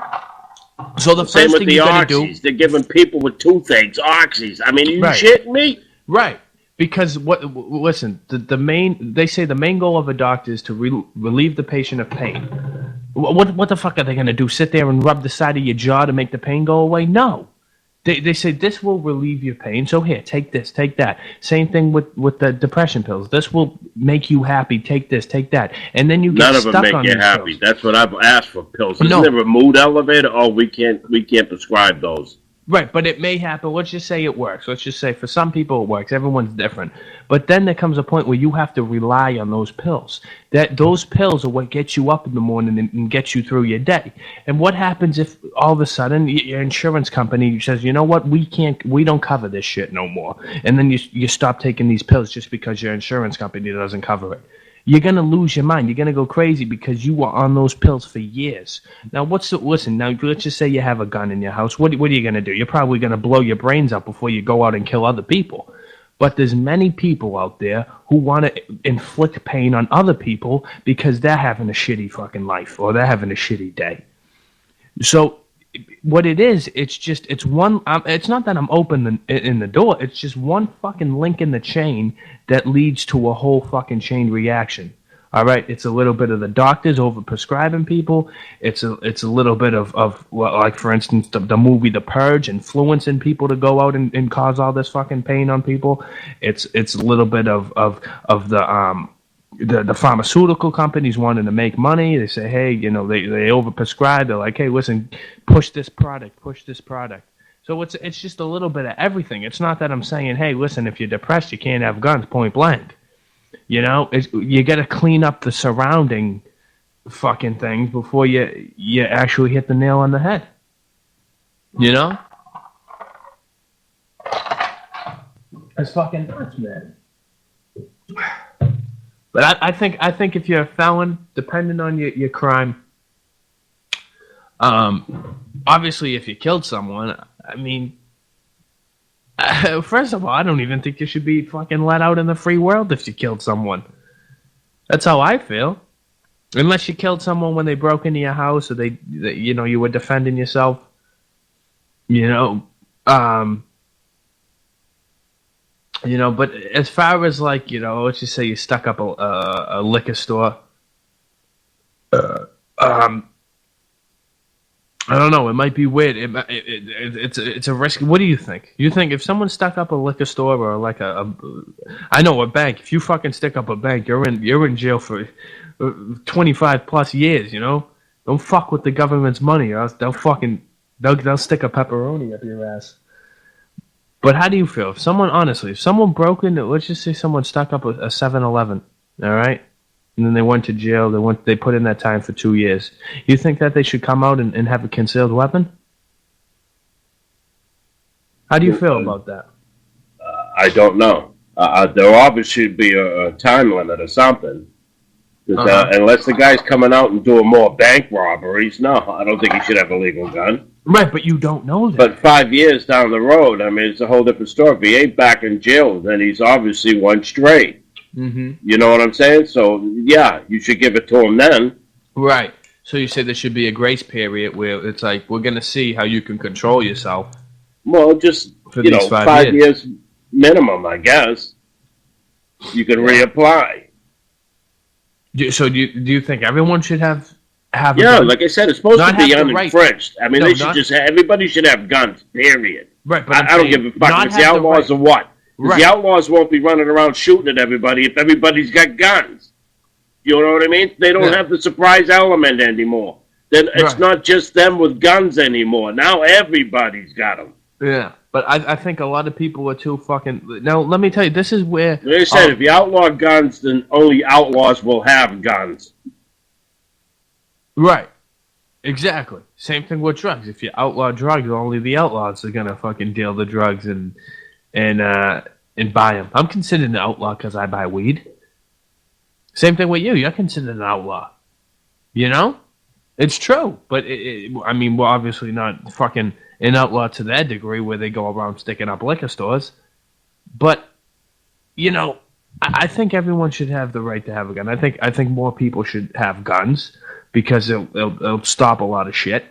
So the same first with thing the you gotta oxys. do, They're giving people with toothaches oxys. I mean, are you shitting me? Right. Because listen, they say the main goal of a doctor is to relieve the patient of pain. What the fuck are they going to do? Sit there and rub the side of your jaw to make the pain go away? No. They say this will relieve your pain. So here, take this, take that. Same thing with the depression pills. This will make you happy. Take this, take that. And then you get None of stuck them make on you these happy. pills. That's what I've asked for pills. Isn't No. there a mood elevator? Oh, we can't prescribe those. Right, but it may happen. Let's just say it works. Let's just say for some people it works. Everyone's different. But then there comes a point where you have to rely on those pills. Those pills are what get you up in the morning and get you through your day. And what happens if all of a sudden your insurance company says, you know what, we don't cover this shit no more. And then you stop taking these pills just because your insurance company doesn't cover it. You're going to lose your mind. You're going to go crazy because you were on those pills for years. Now, listen, now let's just say you have a gun in your house. What are you going to do? You're probably going to blow your brains out before you go out and kill other people. But there's many people out there who want to inflict pain on other people because they're having a shitty fucking life or they're having a shitty day. So what it is, it's one. It's not that I'm open in the door. It's just one fucking link in the chain that leads to a whole fucking chain reaction. All right, it's a little bit of the doctors over prescribing people. It's a little bit of like for instance the movie The Purge influencing people to go out and cause all this fucking pain on people. It's a little bit of the pharmaceutical companies wanting to make money. They say, hey, they overprescribe. They're like, hey, listen, push this product. So it's just a little bit of everything. It's not that I'm saying, hey, listen, if you're depressed, you can't have guns, point blank. You got to clean up the surrounding fucking things before you actually hit the nail on the head. It's fucking nuts, man. But I think if you're a felon, depending on your crime, obviously if you killed someone, I mean, first of all, I don't even think you should be fucking let out in the free world if you killed someone. That's how I feel. Unless you killed someone when they broke into your house or you were defending yourself. But as far as like, let's just say you stuck up a liquor store. I don't know. It might be weird. It's a risk. What do you think? You think if someone stuck up a liquor store or like a bank? If you fucking stick up a bank, you're in jail for 25 plus years. Don't fuck with the government's money, or else they'll stick a pepperoni up your ass. But how do you feel if someone broke into? Let's just say someone stuck up a 7-Eleven. All right. And then they went to jail. They put in that time for 2 years. You think that they should come out and have a concealed weapon? How do you feel about that? I don't know. There obviously should be a time limit or something. Unless the guy's coming out and doing more bank robberies, no, I don't think he should have a legal gun. Right, but you don't know that. But 5 years down the road, I mean, it's a whole different story. If he ain't back in jail, then he's obviously one straight. Mm-hmm. You know what I'm saying? So, yeah, you should give it to him then. Right. So you say there should be a grace period where it's like, we're going to see how you can control yourself. Well, just, for 5 years minimum, I guess. You can reapply. So do you think everyone should have have. Yeah, a gun. like I said, it's supposed Not to be have the right. uninfringed. I mean, No, they should not- just everybody should have guns. Period. Right, but I don't give a fuck not if it's the have the outlaws right. or what. 'Cause Right. the outlaws won't be running around shooting at everybody if everybody's got guns. You know what I mean? They don't have the surprise element anymore. Then it's Right. not just them with guns anymore. Now everybody's got them. Yeah, but I think a lot of people are too fucking. Now, let me tell you, this is where. Like I said, if you outlaw guns, then only outlaws will have guns. Right. Exactly. Same thing with drugs. If you outlaw drugs, only the outlaws are gonna fucking deal the drugs and buy them. I'm considered an outlaw because I buy weed. Same thing with you. You're considered an outlaw. You know, it's true. But I mean, we're obviously not fucking an outlaw to that degree where they go around sticking up liquor stores. But you know, I think everyone should have the right to have a gun. I think more people should have guns because it'll stop a lot of shit.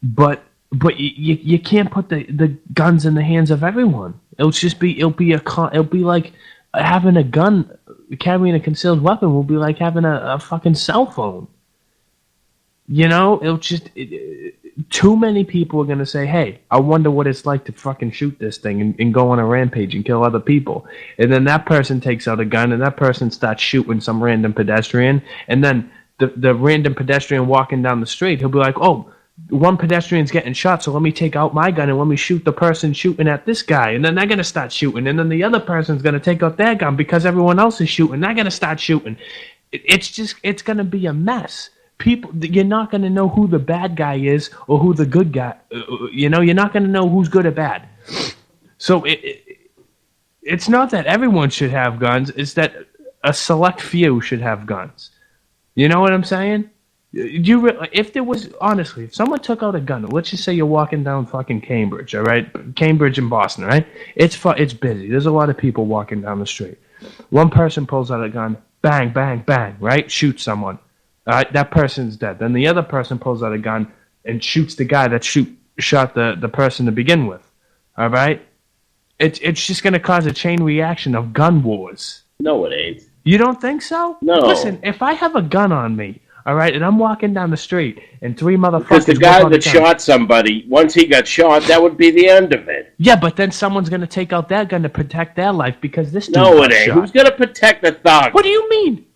But you can't put the guns in the hands of everyone. It'll be like having a gun, carrying a concealed weapon will be like having a fucking cell phone. You know, too many people are gonna say, "Hey, I wonder what it's like to fucking shoot this thing and go on a rampage and kill other people." And then that person takes out a gun and that person starts shooting some random pedestrian. And then the random pedestrian walking down the street, he'll be like, "Oh, one pedestrian's getting shot, so let me take out my gun and let me shoot the person shooting at this guy." And then they're gonna start shooting, and then the other person's gonna take out their gun because everyone else is shooting. They're gonna start shooting. It's gonna be a mess. People, you're not going to know who the bad guy is or who the good guy. You know, you're not going to know who's good or bad. So it's not that everyone should have guns. It's that a select few should have guns. You know what I'm saying? If there was, honestly, if someone took out a gun, let's just say you're walking down fucking Cambridge, all right? Cambridge and Boston, right? It's busy. There's a lot of people walking down the street. One person pulls out a gun, bang, bang, bang, right? Shoots someone. That person's dead. Then the other person pulls out a gun and shoots the guy that shot the person to begin with. All right? It's just going to cause a chain reaction of gun wars. No, it ain't. You don't think so? No. Listen, if I have a gun on me, all right, and I'm walking down the street and three motherfuckers... Because the guy that shot somebody, once he got shot, that would be the end of it. Yeah, but then someone's going to take out their gun to protect their life because this dude No, got it ain't. shot. Who's going to protect the thug? What do you mean?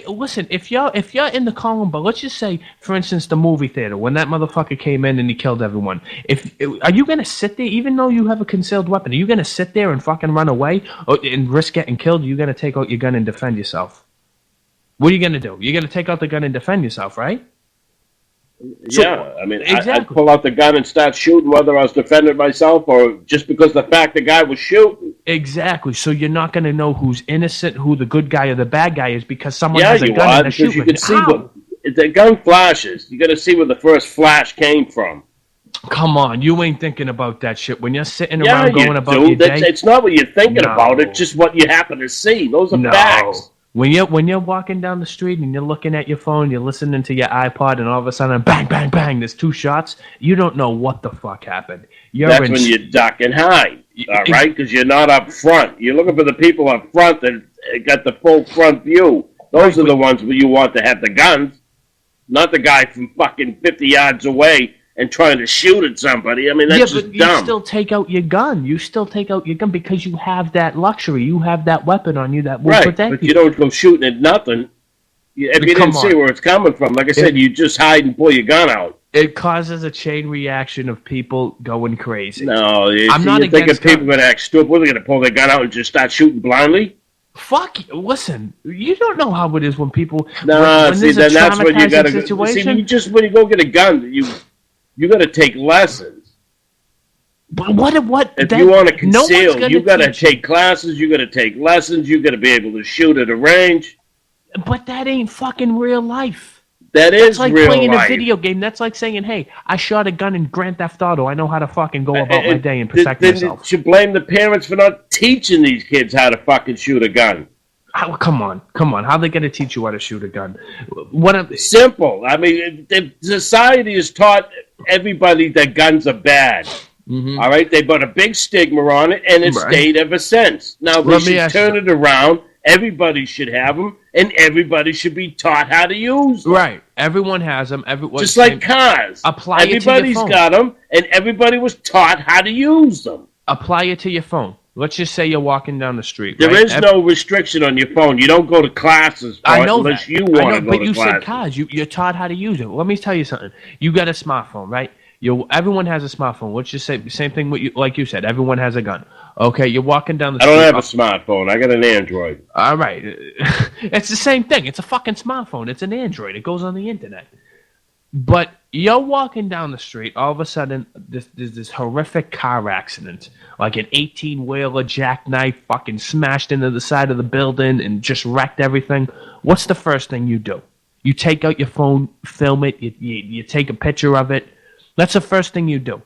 Listen, if you're in the Columbine, let's just say, for instance, the movie theater, when that motherfucker came in and he killed everyone, are you going to sit there, even though you have a concealed weapon, are you going to sit there and fucking run away and risk getting killed? Or are you going to take out your gun and defend yourself? What are you going to do? You're going to take out the gun and defend yourself, right? Yeah, I mean, exactly. I'd pull out the gun and start shooting, whether I was defending myself or just because the fact the guy was shooting. Exactly. So you're not going to know who's innocent, who the good guy or the bad guy is because someone Yeah, has a you gun are, and they're because you shooting. can see what the gun flashes. You got to see where the first flash came from. Come on, you ain't thinking about that shit when you're sitting Yeah, around you going about do. your day. It's not what you're thinking No. about. It's just what you happen to see. Those are No. facts. When you're walking down the street and you're looking at your phone, you're listening to your iPod, and all of a sudden, bang, bang, bang, there's two shots. You don't know what the fuck happened. That's when you duck and hide, all right? Because you're not up front. You're looking for the people up front that got the full front view. Those are the ones where you want to have the guns, not the guy from fucking 50 yards away and trying to shoot at somebody. I mean, that's just but dumb. you still take out your gun. You still take out your gun because you have that luxury. You have that weapon on you that will Right, protect but you. you don't go shooting at nothing. If you didn't see where it's coming from, like I said, you just hide and pull your gun out. It causes a chain reaction of people going crazy. No, I'm not you think against if people are going to act stupid, what, are they going to pull their gun out and just start shooting blindly? Fuck you. Listen, you don't know how it is when people... No, when see, there's a then that's when you traumatizing got to... situation. See, you just, when you go get a gun, you got to take lessons. But what If that, you want to no one's conceal, gonna you got to teach take classes, you got to take lessons, you got to be able to shoot at a range. But that ain't fucking real life. That's That's like real playing life. a video game. That's like saying, hey, I shot a gun in Grand Theft Auto. I know how to fucking go about my day and protect then myself. You should blame the parents for not teaching these kids how to fucking shoot a gun. Come on. How are they going to teach you how to shoot a gun? Simple. I mean, society has taught everybody that guns are bad. Mm-hmm. All right? They put a big stigma on it, and it's Right. stayed ever since. Now, they Let me should ask turn you- it around. Everybody should have them, and everybody should be taught how to use them. Right. Everyone has them. Just like cars. Apply it to your Everybody's phone. got them, and everybody was taught how to use them. Apply it to your phone. Let's just say you're walking down the street. There right? is no restriction on your phone. You don't go to classes for I know unless that. you I want know, to go but to you classes. said cars. You're taught how to use it. Let me tell you something. You got a smartphone, right? Everyone has a smartphone. Let's just say same thing with you, like you said. Everyone has a gun. Okay, you're walking down the I street. don't have a smartphone. I got an Android. All right. It's the same thing. It's a fucking smartphone. It's an Android. It goes on the internet. But you're walking down the street, all of a sudden, there's this horrific car accident. Like an 18-wheeler jackknife fucking smashed into the side of the building and just wrecked everything. What's the first thing you do? You take out your phone, film it, you take a picture of it. That's the first thing you do.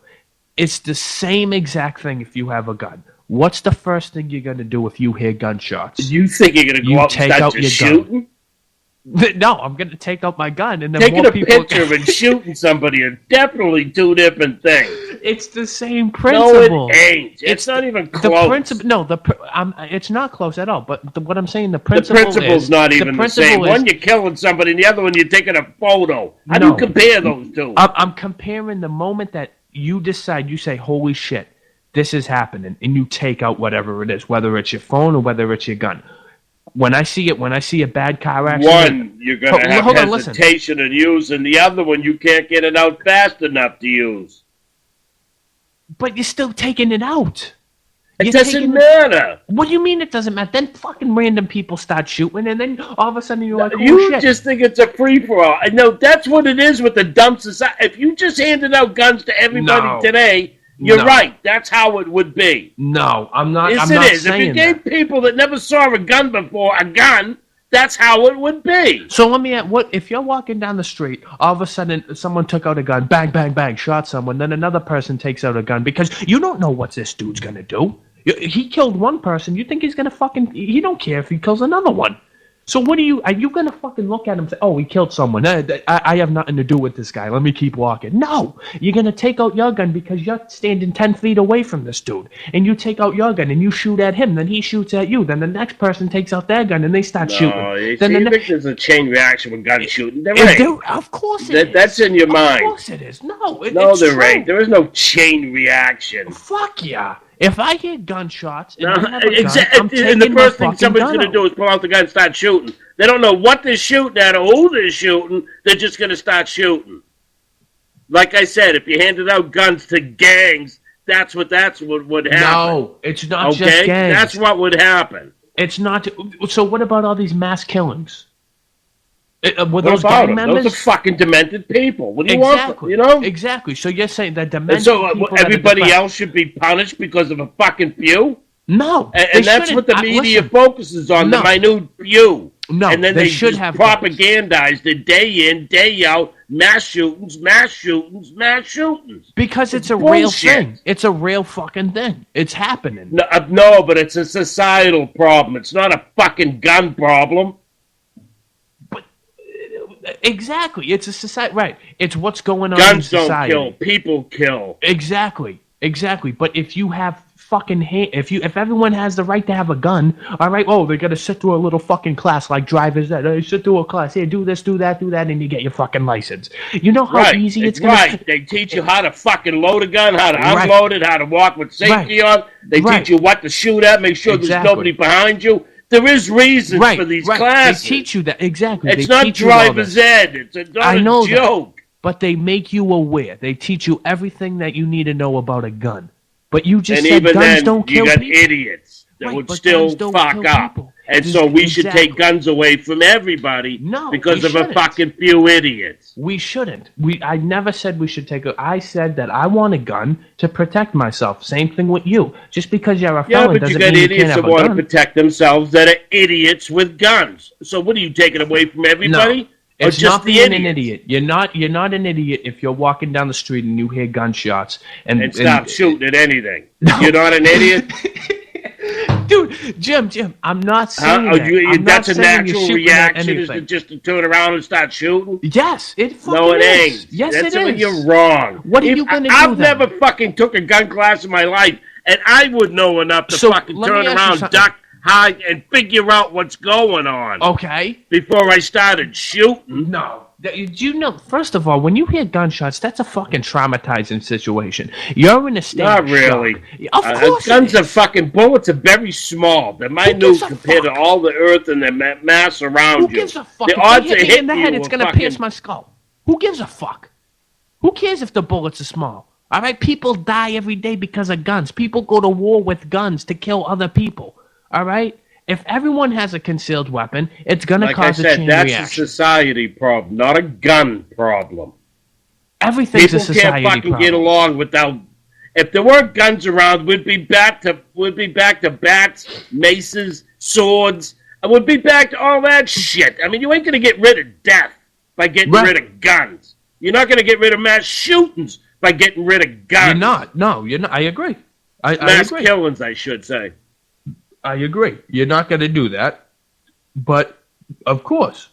It's the same exact thing if you have a gun. What's the first thing you're going to do if you hear gunshots? You think you're going to go out and start just shooting? No, I'm going to take out my gun and then Taking more a people... picture of and shooting somebody are definitely two different things. It's the same principle. No, it ain't. It's not even close. The principle. No, it's not close at all. But what I'm saying, the principle's not even the same. One, you're killing somebody, and the other one, you're taking a photo. How do you compare those two? I'm comparing the moment that you decide, you say, holy shit, this is happening, and you take out whatever it is, whether it's your phone or whether it's your gun. When I see a bad car accident... One, you're going to have hesitation in use, and the other one, you can't get it out fast enough to use. But you're still taking it out. It doesn't matter. What do you mean it doesn't matter? Then fucking random people start shooting, and then all of a sudden you're like, oh, you shit. just think it's a free-for-all. I know that's what it is with the dumb society. If you just handed out guns to everybody today, you're right. That's how it would be. No, I'm not. Yes, I'm not it is. If you saying gave people that never saw a gun before a gun, that's how it would be. So let me ask, what if you're walking down the street, all of a sudden someone took out a gun, bang, bang, bang, shot someone, then another person takes out a gun because you don't know what this dude's gonna do. He killed one person. You think he's gonna fucking? He don't care if he kills another one. So what are you gonna fucking look at him and say, oh, he killed someone. I have nothing to do with this guy. Let me keep walking. No, you're gonna take out your gun because you're standing 10 feet away from this dude, and you take out your gun and you shoot at him. Then he shoots at you. Then the next person takes out their gun and they start shooting. You then think there's a chain reaction with gun shooting? There ain't. Of course it is. That's in your mind. Of course it is. No, it's there ain't. There is no chain reaction. Fuck yeah. If I hear gunshots and I have a and the first thing somebody's going to do is pull out the gun and start shooting. They don't know what they're shooting at or who they're shooting. They're just going to start shooting. Like I said, if you handed out guns to gangs, that's what would happen. No, it's not just gangs. That's what would happen. It's not. So what about all these mass killings? Were those gang members? Those are fucking demented people. What do you want? You know? Exactly. So you're saying that demented people... So everybody else should be punished because of a fucking few? No. And that's what the media focuses on, the minute few. No, and then they should have propagandize the day in, day out, mass shootings, mass shootings, mass shootings. Because it's a real thing. It's a real fucking thing. It's happening. No, but it's a societal problem. It's not a fucking gun problem. Exactly. It's a society. Right. It's what's going on in society. Guns don't kill. People kill. Exactly. But if you have fucking... If everyone has the right to have a gun, all right, they got to sit through a little fucking class like driver's ed. They sit through a class. Here, do this, do that, and you get your fucking license. You know how easy it's going to... Right. They teach you how to fucking load a gun, how to unload it, how to walk with safety on. They teach you what to shoot at, make sure there's nobody behind you. There is reasons for these classes. They teach you that. Exactly. It's not driver's ed. It's not a joke. But they make you aware. They teach you everything that you need to know about a gun. But you just and said even guns then, don't kill people. You got idiots that would still fuck up. And so we should take guns away from everybody because of a fucking few idiots. We shouldn't. I never said we should I said that I want a gun to protect myself. Same thing with you. Just because you're a felon doesn't mean you can't have a gun. Yeah, but you got idiots that want to protect themselves that are idiots with guns. So what are you taking away from everybody? No. It's not being an idiot. You're not an idiot if you're walking down the street and you hear gunshots and stop shooting at anything. No. You're not an idiot. Dude, Jim, I'm not saying that. That's a natural reaction is just to turn around and start shooting? Yes, it fucking No, it is. ain't. Yes, that's it is. When you're wrong. What are you going to do I've never fucking took a gun class in my life, and I would know enough to fucking turn around, duck, hide and figure out what's going on. Okay. Before I started shooting. No. You know, first of all, when you hear gunshots, that's a fucking traumatizing situation. You're in a state Not of really. shock. Of course guns are fucking bullets are very small. They're minute compared to all the earth and the mass around you. Who gives a fuck? The If odds they of hit me in hitting the head, you it's are gonna fucking... pierce my skull. Who gives a fuck? Who cares if the bullets are small? All right, people die every day because of guns. People go to war with guns to kill other people. All right? If everyone has a concealed weapon, it's going to cause a chain that's reaction. a society problem, not a gun problem. Everything's People a society can't fucking problem. get along without. If there weren't guns around, we'd be back to bats, maces, swords. And we'd be back to all that shit. I mean, you ain't gonna get rid of death by getting rid of guns. You're not gonna get rid of mass shootings by getting rid of guns. You're not. No, you're not. I agree. I mass agree. killings, I should say. I agree. You're not going to do that. But, of course,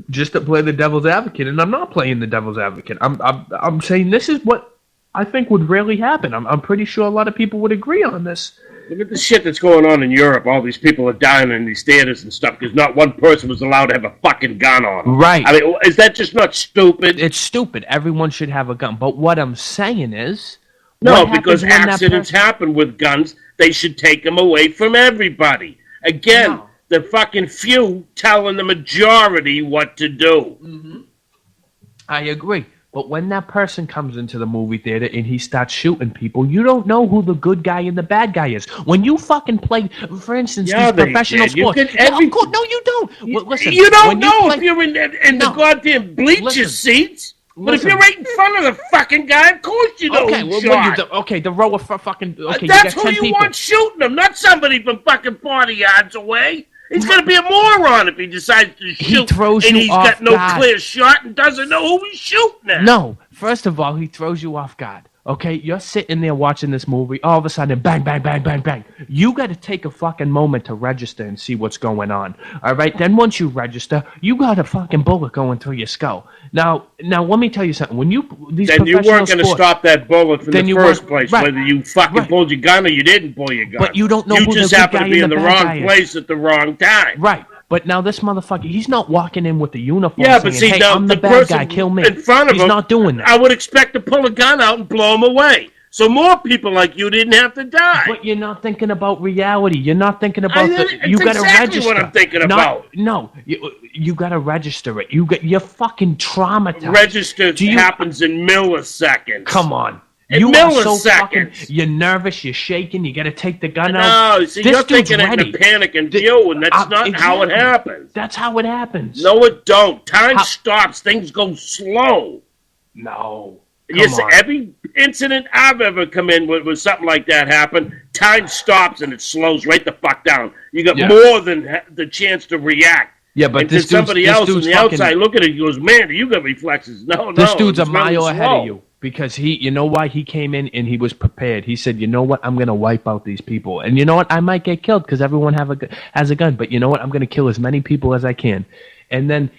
just to play the devil's advocate, and I'm not playing the devil's advocate. I'm saying this is what I think would really happen. I'm pretty sure a lot of people would agree on this. Look at the shit that's going on in Europe. All these people are dying in these theaters and stuff because not one person was allowed to have a fucking gun on them. Right. I mean, is that just not stupid? It's stupid. Everyone should have a gun. But what I'm saying is... No, because accidents happen with guns. They should take them away from everybody. Again, the fucking few telling the majority what to do. Mm-hmm. I agree. But when that person comes into the movie theater and he starts shooting people, you don't know who the good guy and the bad guy is. When you fucking play, for instance, these professional sports. No, you don't. Listen, you don't know if you're in the goddamn bleacher seats. But if you're right in front of the fucking guy, of course you know who's shot. The row of fucking... Okay, that's you got who 10 you people. want shooting them, not somebody from fucking 40 yards away. He's going to be a moron if he decides to shoot. He throws and you he's off got no guard. clear shot and doesn't know who he's shooting at. No, first of all, he throws you off guard. Okay, you're sitting there watching this movie, all of a sudden, bang, bang, bang, bang, bang. You got to take a fucking moment to register and see what's going on. All right, then once you register, you got a fucking bullet going through your skull. Now, let me tell you something. When you then you weren't going to stop that bullet from the first place, right, whether you fucking pulled your gun or you didn't pull your gun. But you don't know you who just the good happened guy to be and in the the bad wrong guy place at the wrong time. Right. But now this motherfucker, he's not walking in with the uniform Yeah, saying, but see, hey, now I'm the the bad person guy, kill me. in front of he's him, not doing that. I would expect to pull a gun out and blow him away. So more people like you didn't have to die. But you're not thinking about reality. You're not thinking about you got to exactly register. what I'm thinking about. No, you got to register it. You're fucking traumatized. Register happens in milliseconds. Come on. In You are so fucking, milliseconds. you're nervous, you're shaking, you got to take the gun out. No, see, This you're dude's thinking it ready. in a panic and view, and that's not how it exactly. happens. That's how it happens. No, it don't. Time stops. Things go slow. No. Yes, on. every incident I've ever come in with something like that happen, time stops and it slows right the fuck down. You got more than the chance to react. Yeah, but and this somebody dude's else on the fucking, outside look at it, he goes, "Man, you got reflexes." No, this dude's a it's really mile ahead slow. of you because you know why he came in and he was prepared. He said, "You know what? I'm going to wipe out these people, and you know what? I might get killed because everyone has a gun, but you know what? I'm going to kill as many people as I can." And then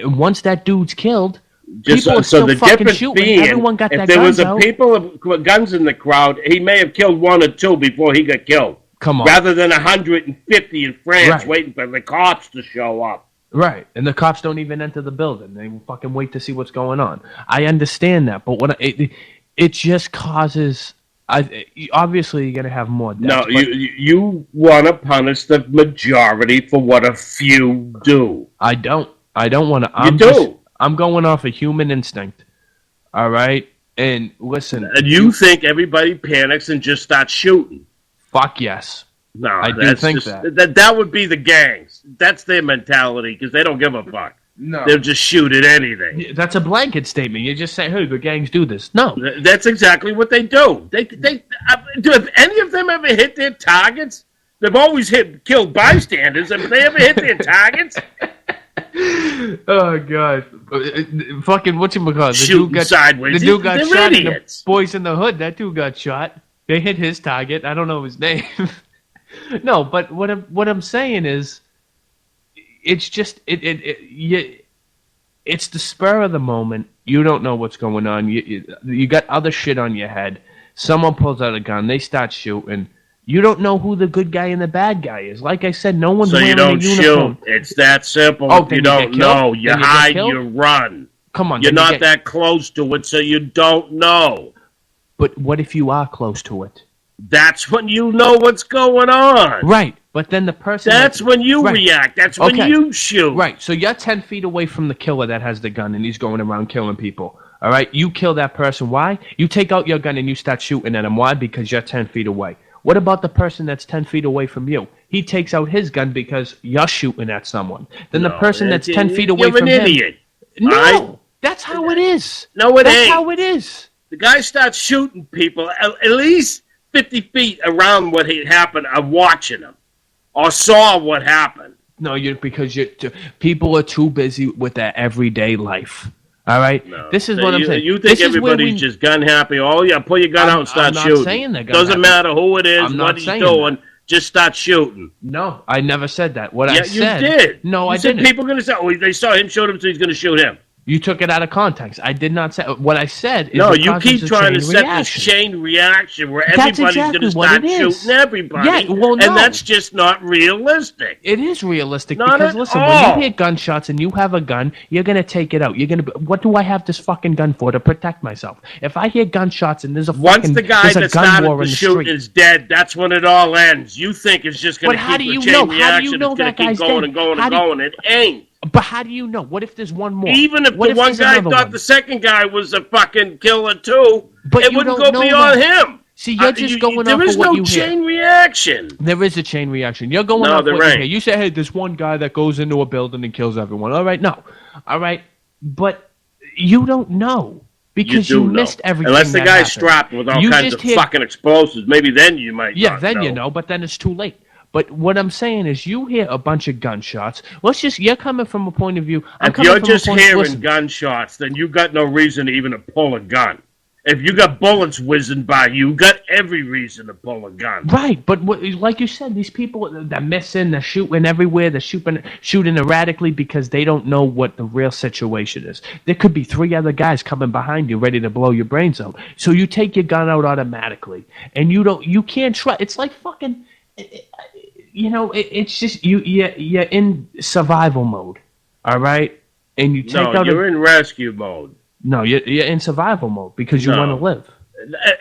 once that dude's killed. Just people are so still the fucking difference shooting. being, Everyone got if their there guns was a out. people with guns in the crowd, he may have killed one or two before he got killed. Come on. Rather than 150 in France Right. waiting for the cops to show up. Right, and the cops don't even enter the building. They fucking wait to see what's going on. I understand that, but it just causes. Obviously, you're gonna have more deaths. No, but you want to punish the majority for what a few do. I don't want to. I'm going off a human instinct. All right, and listen. And you think everybody panics and just starts shooting? Fuck yes. No, I do that's think just, that would be the gangs. That's their mentality because they don't give a fuck. No, they'll just shoot at anything. That's a blanket statement. You just say, "Hey, the gangs do this." No, that's exactly what they do. They have any of them ever hit their targets? They've always killed bystanders. Have they ever hit their targets? Oh god! Fucking whatchamacallit? The Shooting dude got sideways. The dude got They're shot. In the idiots. Boys in the Hood. That dude got shot. They hit his target. I don't know his name. No, but what I'm saying is, it's just it's the spur of the moment. You don't know what's going on. You got other shit on your head. Someone pulls out a gun. They start shooting. You don't know who the good guy and the bad guy is. Like I said, no one's So wearing you don't a uniform. shoot. It's that simple. Oh, If then you you don't get killed? know. You Then you get hide, killed? you run. Come on. You're then you not get- that close to it, so you don't know. But what if you are close to it? That's when you know what's going on. Right. But then the person... That's when you Right. react. That's when Okay. you shoot. Right. So you're 10 feet away from the killer that has the gun and he's going around killing people. All right? You kill that person. Why? You take out your gun and you start shooting at him. Why? Because you're 10 feet away. What about the person that's 10 feet away from you? He takes out his gun because you're shooting at someone. Then the person that's 10 feet away You're from an him... idiot. No! Right? That's how it is. No, it That's ain't. how it is. The guy starts shooting people at least 50 feet around what had happened. I'm watching him or saw what happened. No, because people are too busy with their everyday life. All right? No. This is what I'm saying. You think This is where everybody's just gun happy? Oh, yeah, pull your gun out and start I'm not shooting. saying they're gun Doesn't happy. matter who it is, I'm not what he's saying doing. Just start shooting. No, I never said that. What Yeah, I said... you did. No, you I said didn't. people are going to say, oh, they saw him shoot him, so he's going to shoot him. You took it out of context. I did not say... What I said is... No, it you causes keep a trying to chain set reaction. this chain reaction where That's everybody's exactly going to what start it is. shooting everybody. Yeah, well, no. And that's just not realistic. It is realistic Not because at listen, all. when you hear gunshots and you have a gun, you're gonna take it out. You're gonna. What do I have this fucking gun for? To protect myself. If I hear gunshots and there's a Once fucking the guy there's a that gun started war the in the shooting street. is dead, that's when it all ends. You think it's just going But to how keep do a you chain know? How do reaction. you know It's going that to keep guy's going dead? and going How and do you- going. It ain't. But how do you know? What if there's one more? Even if What the one there's guy another thought one? the second guy was a fucking killer too, But it you wouldn't don't go know beyond that. him. See, you're just going off There is of what no you hear. chain reaction. There is a chain reaction. You're going No, off there what you ain't. hear. You say, hey, there's one guy that goes into a building and kills everyone. All right, no. All right, but you don't know because You you do know. missed everything. Unless the that guy's happened. strapped with all You kinds just of hear- fucking explosives, maybe then you might Yeah, not then know. you know, but then it's too late. But what I'm saying is you hear a bunch of gunshots. You're coming from a point of view. I'm If coming you're from just a point hearing listen, gunshots, then you got no reason to even to pull a gun. If you got bullets whizzing by you got every reason to pull a gun. Right, but like you said, these people, they're missing, they're shooting everywhere, they're shooting erratically because they don't know what the real situation is. There could be 3 other guys coming behind you ready to blow your brains out. So you take your gun out automatically, and you can't try. It's like fucking, it's just, you're in survival mode, all right? And you take out you're in rescue mode. No, you're in survival mode because you want to live.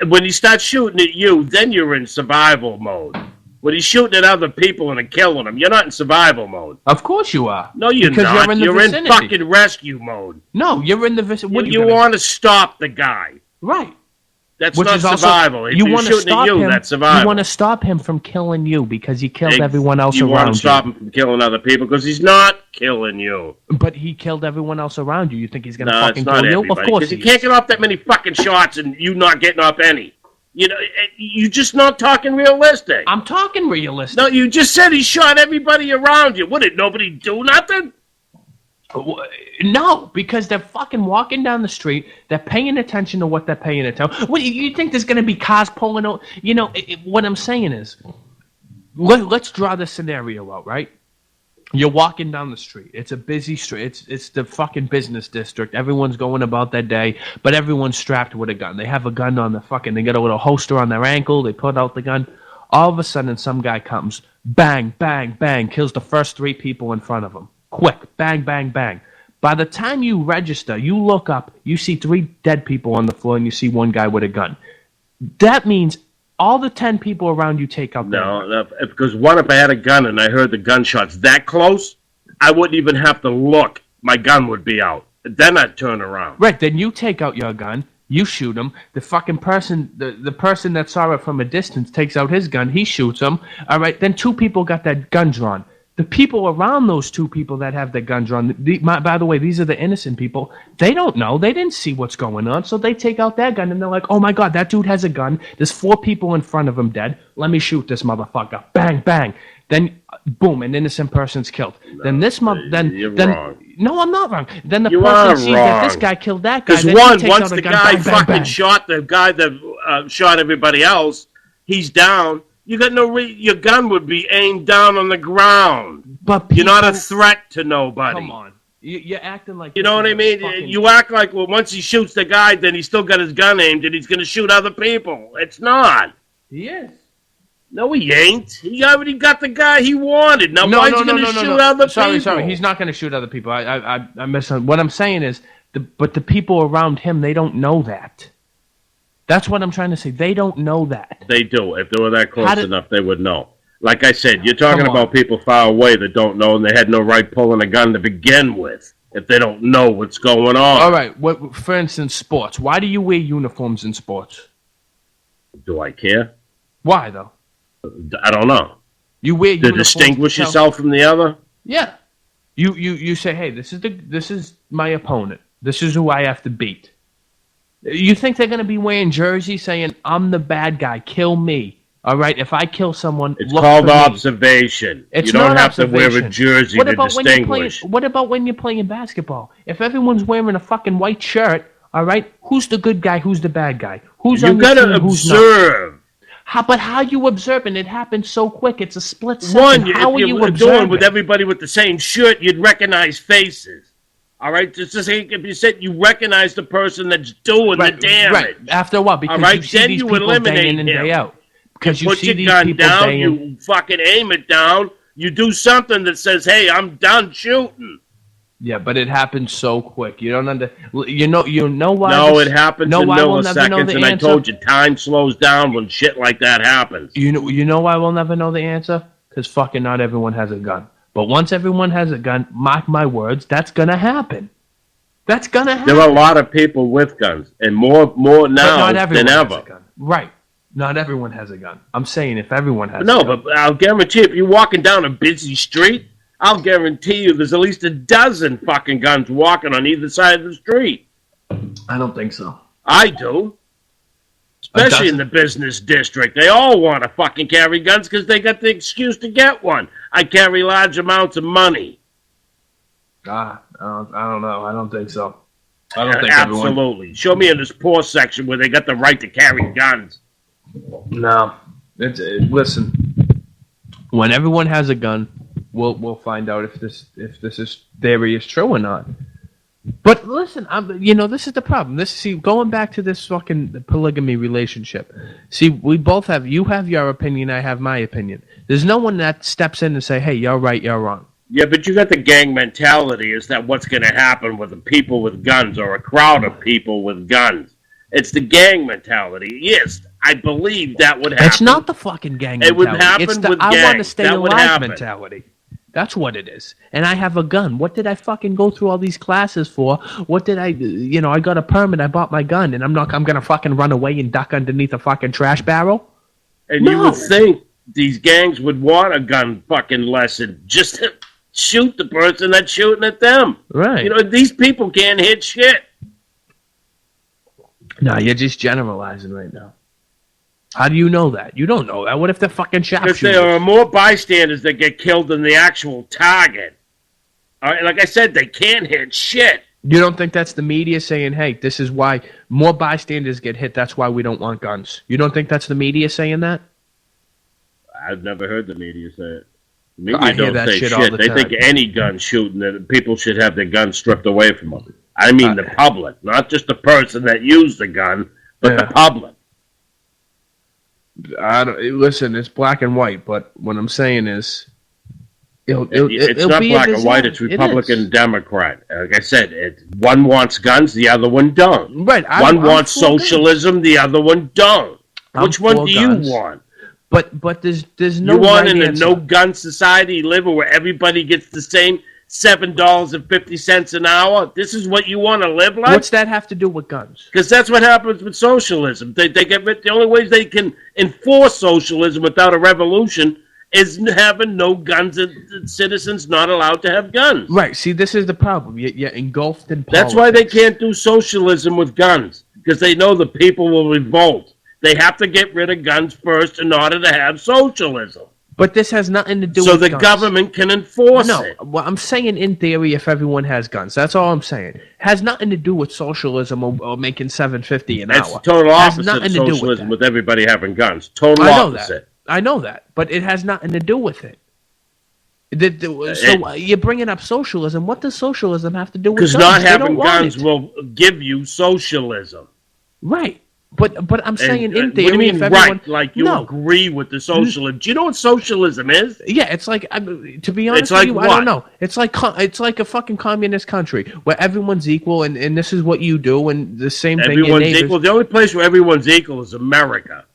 When he starts shooting at you, then you're in survival mode. When he's shooting at other people and killing them, you're not in survival mode. Of course you are. No, you're because not. You're in in fucking rescue mode. No, you're in the vicinity. You want to stop the guy. Right. That's Which not is also, survival. If you he's want to shooting at stop you, him. that's survival. You want to stop him from killing you because he killed everyone else you around want to stop him from killing other people because he's not killing you. But he killed everyone else around you. You think he's going to No, fucking it's not kill you? Of everybody. course Because he you can't get off that many fucking shots and you not getting off any. You know, you're just not talking realistic. I'm talking realistic. No, you just said he shot everybody around you. What, did nobody do nothing? No, because they're fucking walking down the street. They're paying attention to what they're paying attention. What, you think there's going to be cars pulling out? You know, what I'm saying is, let's draw the scenario out, right? You're walking down the street. It's a busy street. It's the fucking business district. Everyone's going about their day, but everyone's strapped with a gun. They have a gun on the fucking, they got a little holster on their ankle. They put out the gun. All of a sudden, some guy comes, bang, bang, bang, kills the first 3 people in front of him. Quick, bang, bang, bang. By the time you register, you look up, you see 3 dead people on the floor, and you see 1 guy with a gun. That means all the 10 people around you take out their gun. No, because if I had a gun and I heard the gunshots that close, I wouldn't even have to look. My gun would be out. Then I'd turn around. Right, then you take out your gun, you shoot him. The fucking person, the person that saw it from a distance takes out his gun, he shoots him. All right, then 2 people got that gun drawn. The people around those 2 people that have the gun drawn, by the way, these are the innocent people. They don't know. They didn't see what's going on. So they take out their gun and they're like, oh my God, that dude has a gun. There's 4 people in front of him dead. Let me shoot this motherfucker. Bang, bang. Then, boom, an innocent person's killed. No, then this you're wrong. No, I'm not wrong. Then the You person are sees that wrong. this guy killed that guy. Because Then he once takes out a the gun, guy bang, bang, fucking bang. shot the guy that shot everybody else, he's down. You got your gun would be aimed down on the ground. But you're not a threat to nobody. Come on. You're acting like... You know what I mean? You act like, well, once he shoots the guy, then he's still got his gun aimed and he's going to shoot other people. It's not. He is. No, he ain't. He already got the guy he wanted. Now, why is he going to shoot other people? Sorry. He's not going to shoot other people. I misunderstood. What I'm saying is, but the people around him, they don't know that. That's what I'm trying to say. They don't know that. They do. If they were that close enough, they would know. Like I said, you're talking about people far away that don't know, and they had no right pulling a gun to begin with if they don't know what's going on. All right. For instance, sports. Why do you wear uniforms in sports? Do I care? Why, though? I don't know. You wear to distinguish yourself from the other? Yeah. You say, hey, this is my opponent. This is who I have to beat. You think they're going to be wearing jerseys saying, I'm the bad guy, kill me? All right, if I kill someone, it's called observation. You don't have to wear a jersey to distinguish. What about when you're playing basketball? If everyone's wearing a fucking white shirt, all right, who's the good guy, who's the bad guy? Who's on the team, who's not? You gotta observe. But how you observe, and it happens so quick, it's a split second. How are you observing? With everybody with the same shirt, you'd recognize faces. All right, just to say, if you said you recognize the person that's doing the damage. Right, after a while, because all right, you see then these you people eliminate day in and him. day out. Because you put see your these gun people down, day you fucking aim it down, you do something that says, hey, I'm done shooting. Yeah, but it happens so quick. You don't you know why? No, it happens in milliseconds, and I told you, time slows down when shit like that happens. You know why we'll never know the answer? Because fucking not everyone has a gun. But once everyone has a gun, mark my words, that's gonna happen. That's gonna happen. There are a lot of people with guns, and more now than ever. Right. Not everyone has a gun. I'm saying if everyone has a gun. No, but I'll guarantee if you're walking down a busy street, I'll guarantee you there's at least a dozen fucking guns walking on either side of the street. I don't think so. I do. Especially in the business district. They all want to fucking carry guns because they got the excuse to get one. I carry large amounts of money. I don't know. I don't think so. I don't think Absolutely. Show me in this poor section where they got the right to carry guns. No. Listen. When everyone has a gun, we'll find out if this theory is true or not. But listen, this is the problem. Going back to this fucking polygamy relationship. See, we both have. You have your opinion. I have my opinion. There's no one that steps in and say, "Hey, you're right, you're wrong." Yeah, but you got the gang mentality. Is that what's going to happen with the people with guns or a crowd of people with guns? It's the gang mentality. Yes, I believe that would happen. It's not the fucking gang mentality. It would happen it's the with I gangs. want to stay that alive mentality. That's what it is. And I have a gun. What did I fucking go through all these classes for? What did I got a permit, I bought my gun, and I'm going to fucking run away and duck underneath a fucking trash barrel? And you would think these gangs would want a gun fucking lesson just to shoot the person that's shooting at them. Right. These people can't hit shit. No, you're just generalizing right now. How do you know that? You don't know that. What if they're fucking sharpshooters? Because there are more bystanders that get killed than the actual target. All right, like I said, they can't hit shit. You don't think that's the media saying, hey, this is why more bystanders get hit, that's why we don't want guns? You don't think that's the media saying that? I've never heard the media say it. The media I hear don't that say shit shit. all the They time. think any gun shooting, that people should have their guns stripped away from them. I mean the public, not just the person that used the gun, but the public. Listen, it's black and white, but what I'm saying is, it's not black and white. It's Republican and Democrat. Like I said, one wants guns, the other one don't. Right. One wants socialism, the other one don't. Which one do you want? But there's no. You want right in a answer. no-gun society living where everybody gets the same $7.50 an hour? This is what you want to live like? What's that have to do with guns? Because that's what happens with socialism. They get rid. The only ways they can enforce socialism without a revolution is having no guns and citizens not allowed to have guns. Right. See, this is the problem. You're engulfed in politics. That's why they can't do socialism with guns, because they know the people will revolt. They have to get rid of guns first in order to have socialism. But this has nothing to do with So the guns. government can enforce it. No, well, I'm saying in theory, if everyone has guns, that's all I'm saying. Has nothing to do with socialism or making $7.50 an hour. That's total opposite of socialism with everybody having guns. Total opposite. I know that, but it has nothing to do with it. So you're bringing up socialism. What does socialism have to do with guns? Because not having guns will give you socialism. Right. But I'm saying in what do theory, you mean if everyone, right? Like you no. agree with the socialism? Do you know what socialism is? Yeah, it's like to be honest like with you, what? I don't know. It's like a fucking communist country where everyone's equal, and this is what you do, and the same thing. Everyone's equal. The only place where everyone's equal is America.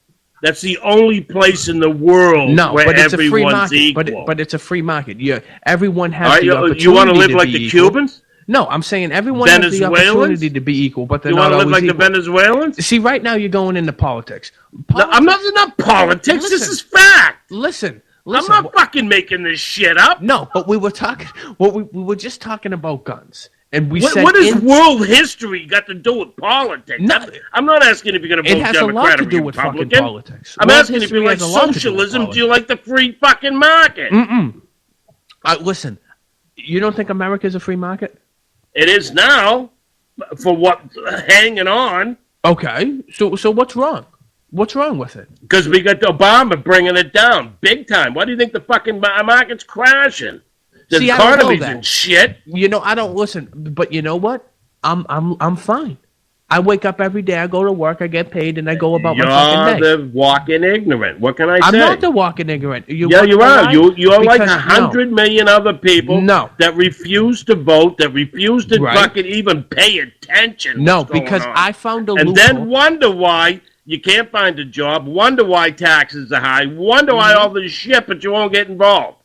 That's the only place in the world where but it's a free everyone's market. equal. But it's a free market. Yeah, everyone has Right, the opportunity you want to live like be the equal. Cubans? No, I'm saying everyone has the opportunity to be equal, but they're not always equal. You want to live like the Venezuelans? See, right now you're going into politics. No, I'm not politics. Listen, this is fact. Listen. I'm not fucking making this shit up. No, but we were talking. Well, we were just talking about guns, and we said what does world history got to do with politics? No, I'm not asking if you're going to vote it has a Democrat lot to or do with fucking Republican. politics. I'm World asking if history you like has a lot to do with socialism. Do politics. you like the free fucking market? Listen, you don't think America's a free market? It is now. For what? Hanging on. Okay, so what's wrong? What's wrong with it? Because we got Obama bringing it down big time. Why do you think the fucking market's crashing? The See, I don't know economy's that. in shit. You know, I don't listen, but you know what? I'm fine. I wake up every day, I go to work, I get paid, and I go about my fucking day. You're the walking ignorant. What can I say? I'm not the walking ignorant. You are. You're like 100 million other people that refuse to vote, that refuse to fucking even pay attention. No, because I found a loophole. And then wonder why you can't find a job, wonder why taxes are high, wonder why all this shit, but you won't get involved.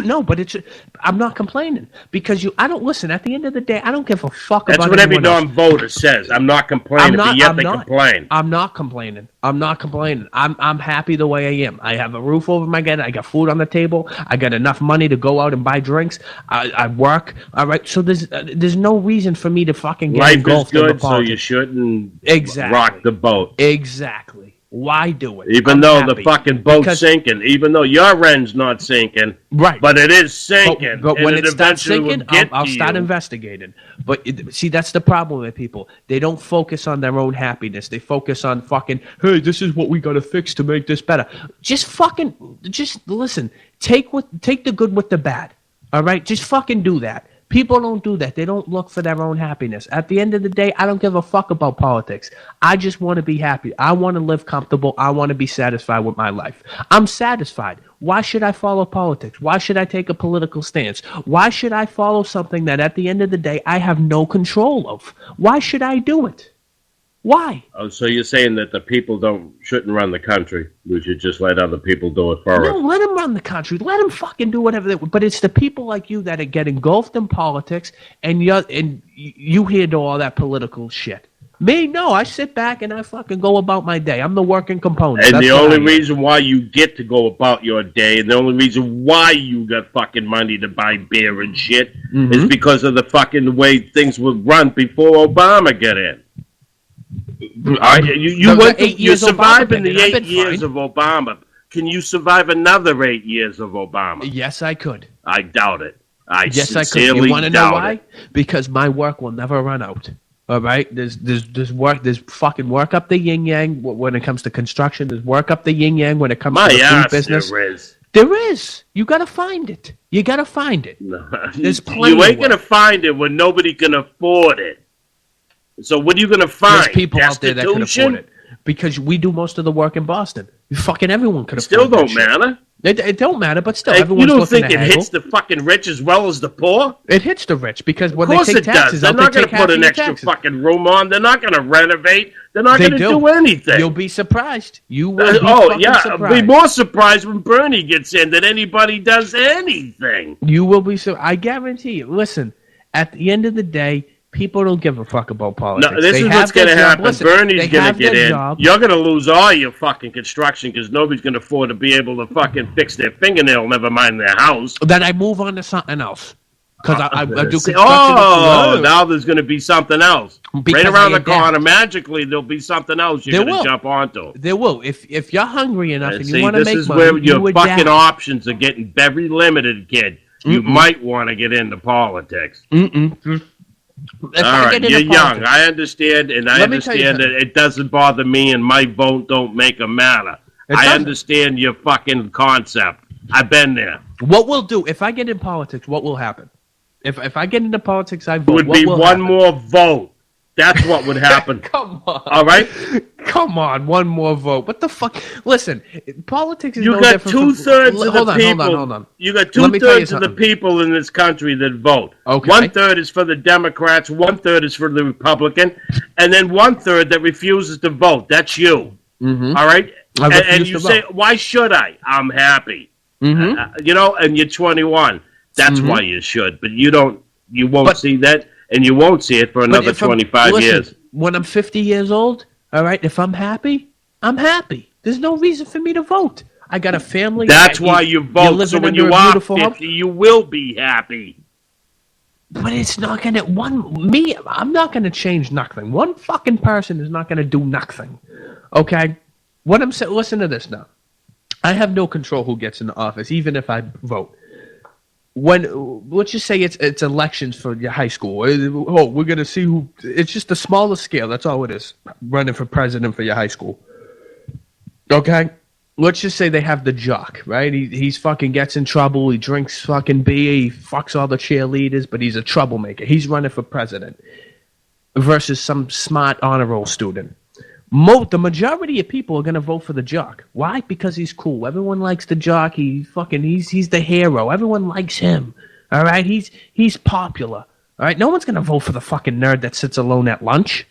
No, but I'm not complaining because I don't listen. At the end of the day, I don't give a fuck That's about what every anyone else. damn voter says. I'm not complaining, but yet they complain. I'm not complaining. I'm happy the way I am. I have a roof over my head. I got food on the table. I got enough money to go out and buy drinks. I work. All right. So there's no reason for me to fucking get Life is engulfed in the good, so politics. you shouldn't Exactly. rock the boat. Exactly. Why do it? Even though the fucking boat's sinking, even though your end's not sinking, right? But it is sinking. But when and it starts eventually will sinking, get I'll to start you. investigating. But see, that's the problem with people. They don't focus on their own happiness. They focus on fucking, hey, this is what we got to fix to make this better. Just listen. Take the good with the bad. All right, just fucking do that. People don't do that. They don't look for their own happiness. At the end of the day, I don't give a fuck about politics. I just want to be happy. I want to live comfortable. I want to be satisfied with my life. I'm satisfied. Why should I follow politics? Why should I take a political stance? Why should I follow something that at the end of the day I have no control of? Why should I do it? Why? Oh, so you're saying that the people shouldn't run the country? We should just let other people do it for us? No, let them run the country. Let them fucking do whatever they want. But it's the people like you that get engulfed in politics, and you hear to all that political shit. Me, no. I sit back and I fucking go about my day. I'm the working component. And That's the what only I am. reason why you get to go about your day, and the only reason why you got fucking money to buy beer and shit, is because of the fucking way things were run before Obama got in. You survived in the 8 years of Obama. Can you survive another 8 years of Obama? Yes, I could. I doubt it. I could. sincerely You want to know doubt why? it. Because my work will never run out. All right, there's work. There's fucking work up the yin yang when it comes to construction. There's work up the yin yang when it comes to the food business. There is. There is. You gotta find it. You gotta find it. There's plenty. You ain't of work. gonna find it when nobody can afford it. So what are you gonna find? There's people out there that can afford Destitution? it because we do most of the work in Boston. Fucking everyone could afford Still that don't shit. matter. It don't matter, but still, Hey, you everyone's don't looking think to it haggle. hits the fucking rich as well as the poor? It hits the rich because when Of course they take it taxes does. They're out, not they going take to half put of an your extra taxes. fucking room on. They're not going to renovate. They're not They going to do anything. You'll be surprised. You will be fucking surprised. I'll be more surprised when Bernie gets in than anybody does anything. You will be so. I guarantee you. Listen, at the end of the day, people don't give a fuck about politics. No, this They is have what's going to their job. happen. Listen, Bernie's they going have to get their in. job. You're going to lose all your fucking construction because nobody's going to afford to be able to fucking fix their fingernail, never mind their house. Then I move on to something else because I do construction. Now there's going to be something else. Because right around I the corner, magically, there'll be something else you're There going to will. jump onto. There will. If you're hungry enough and See, you want to this make is money, where your you fucking adapt. options are getting very limited, kid. You might want to get into politics. If All I right, get into you're young. politics- I understand, and I Let me tell you understand that something. it doesn't bother me, and my vote don't make a matter. It I doesn't. understand your fucking concept. I've been there. What we'll do if I get in politics? What will happen? If I get into politics, I It vote. would what be will one happen? more vote That's what would happen. Come on. All right? Come on, one more vote. What the fuck? Listen, politics is You no got different. two-thirds of the Hold people. Hold on. You got Let me tell you two-thirds of the something. people in this country that vote. Okay. 1/3 is for the Democrats, 1/3 is for the Republican, and then 1/3 that refuses to vote. That's you. Mm-hmm. All right? I And refuse you to say, vote. why should I? I'm happy. Mm-hmm. And you're 21. That's why you should. But you won't see that, and you won't see it for another 25 years. When I'm 50 years old, all right, if I'm happy, I'm happy. There's no reason for me to vote. I got a family. That's why you vote. So when you are 50, home. you will be happy. But it's not going to... I'm not going to change nothing. One fucking person is not going to do nothing. Okay? What I'm saying... Listen to this now. I have no control who gets in the office, even if I vote. Let's just say it's elections for your high school. Oh, we're going to see who... It's just a smaller scale. That's all it is. Running for president for your high school. Okay? Let's just say they have the jock, right? He's fucking gets in trouble. He drinks fucking beer. He fucks all the cheerleaders, but he's a troublemaker. He's running for president versus some smart honor roll student. The majority of people are going to vote for the jock. Why? Because he's cool. Everyone likes the jock. He's the hero. Everyone likes him. All right? He's popular. All right? No one's going to vote for the fucking nerd that sits alone at lunch.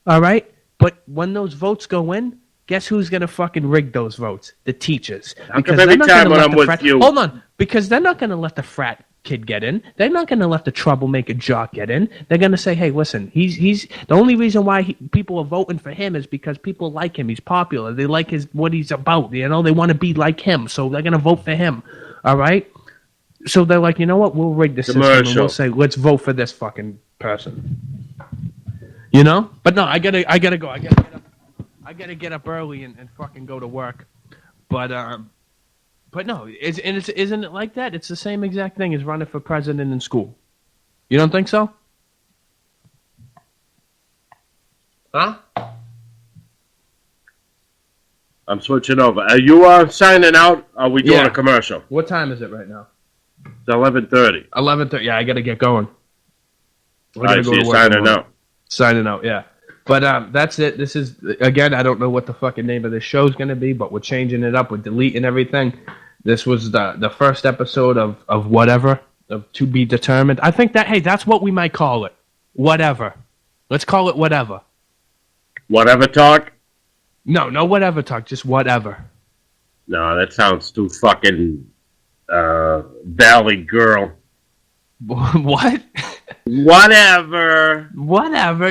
All right? But when those votes go in, guess who's going to fucking rig those votes? The teachers. Because every time when I'm with you... Hold on. Because they're not going to let the frat kid get in. They're not going to let the troublemaker jock get in. They're going to say, hey, listen, he's the only reason why people are voting for him is because people like him. He's popular. They like what he's about. You know, they want to be like him, so they're going to vote for him. All right? So they're like, you know what? We'll rig the system and we'll say, let's vote for this fucking person. You know? But no, I gotta go. I gotta get up early and fucking go to work. But no, isn't it like that? It's the same exact thing as running for president in school. You don't think so? Huh? I'm switching over. Are you signing out? Or are we doing a commercial? What time is it right now? It's 11:30. 11:30. Yeah, I gotta get going. All right, so you're signing out. Signing out, yeah. But that's it. This is, again, I don't know what the fucking name of this show's going to be, but we're changing it up. We're deleting everything. This was the first episode of whatever, of To Be Determined. I think that's what we might call it. Whatever. Let's call it whatever. Whatever talk? No whatever talk, just whatever. No, that sounds too fucking Valley Girl. What? Whatever,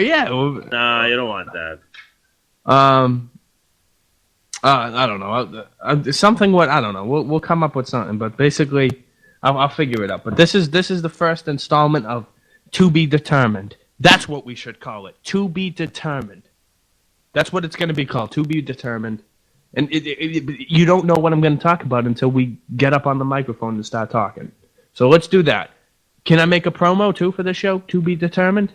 yeah. No, you don't want that. I don't know. Something. What? I don't know. We'll come up with something. But basically, I'll figure it out. But this is the first installment of To Be Determined. That's what we should call it. To Be Determined. That's what it's going to be called. To Be Determined. And you don't know what I'm going to talk about until we get up on the microphone and start talking. So let's do that. Can I make a promo, too, for this show? To Be Determined?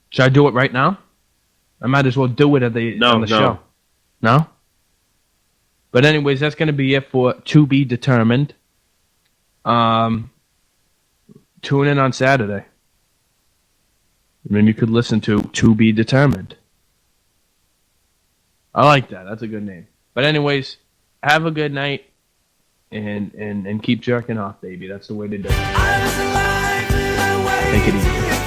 Should I do it right now? I might as well do it on the show. No? But anyways, that's going to be it for To Be Determined. Tune in on Saturday. And then you could listen to Be Determined. I like that. That's a good name. But anyways, have a good night. And keep jerking off, baby. That's the way to do it. Take it easy.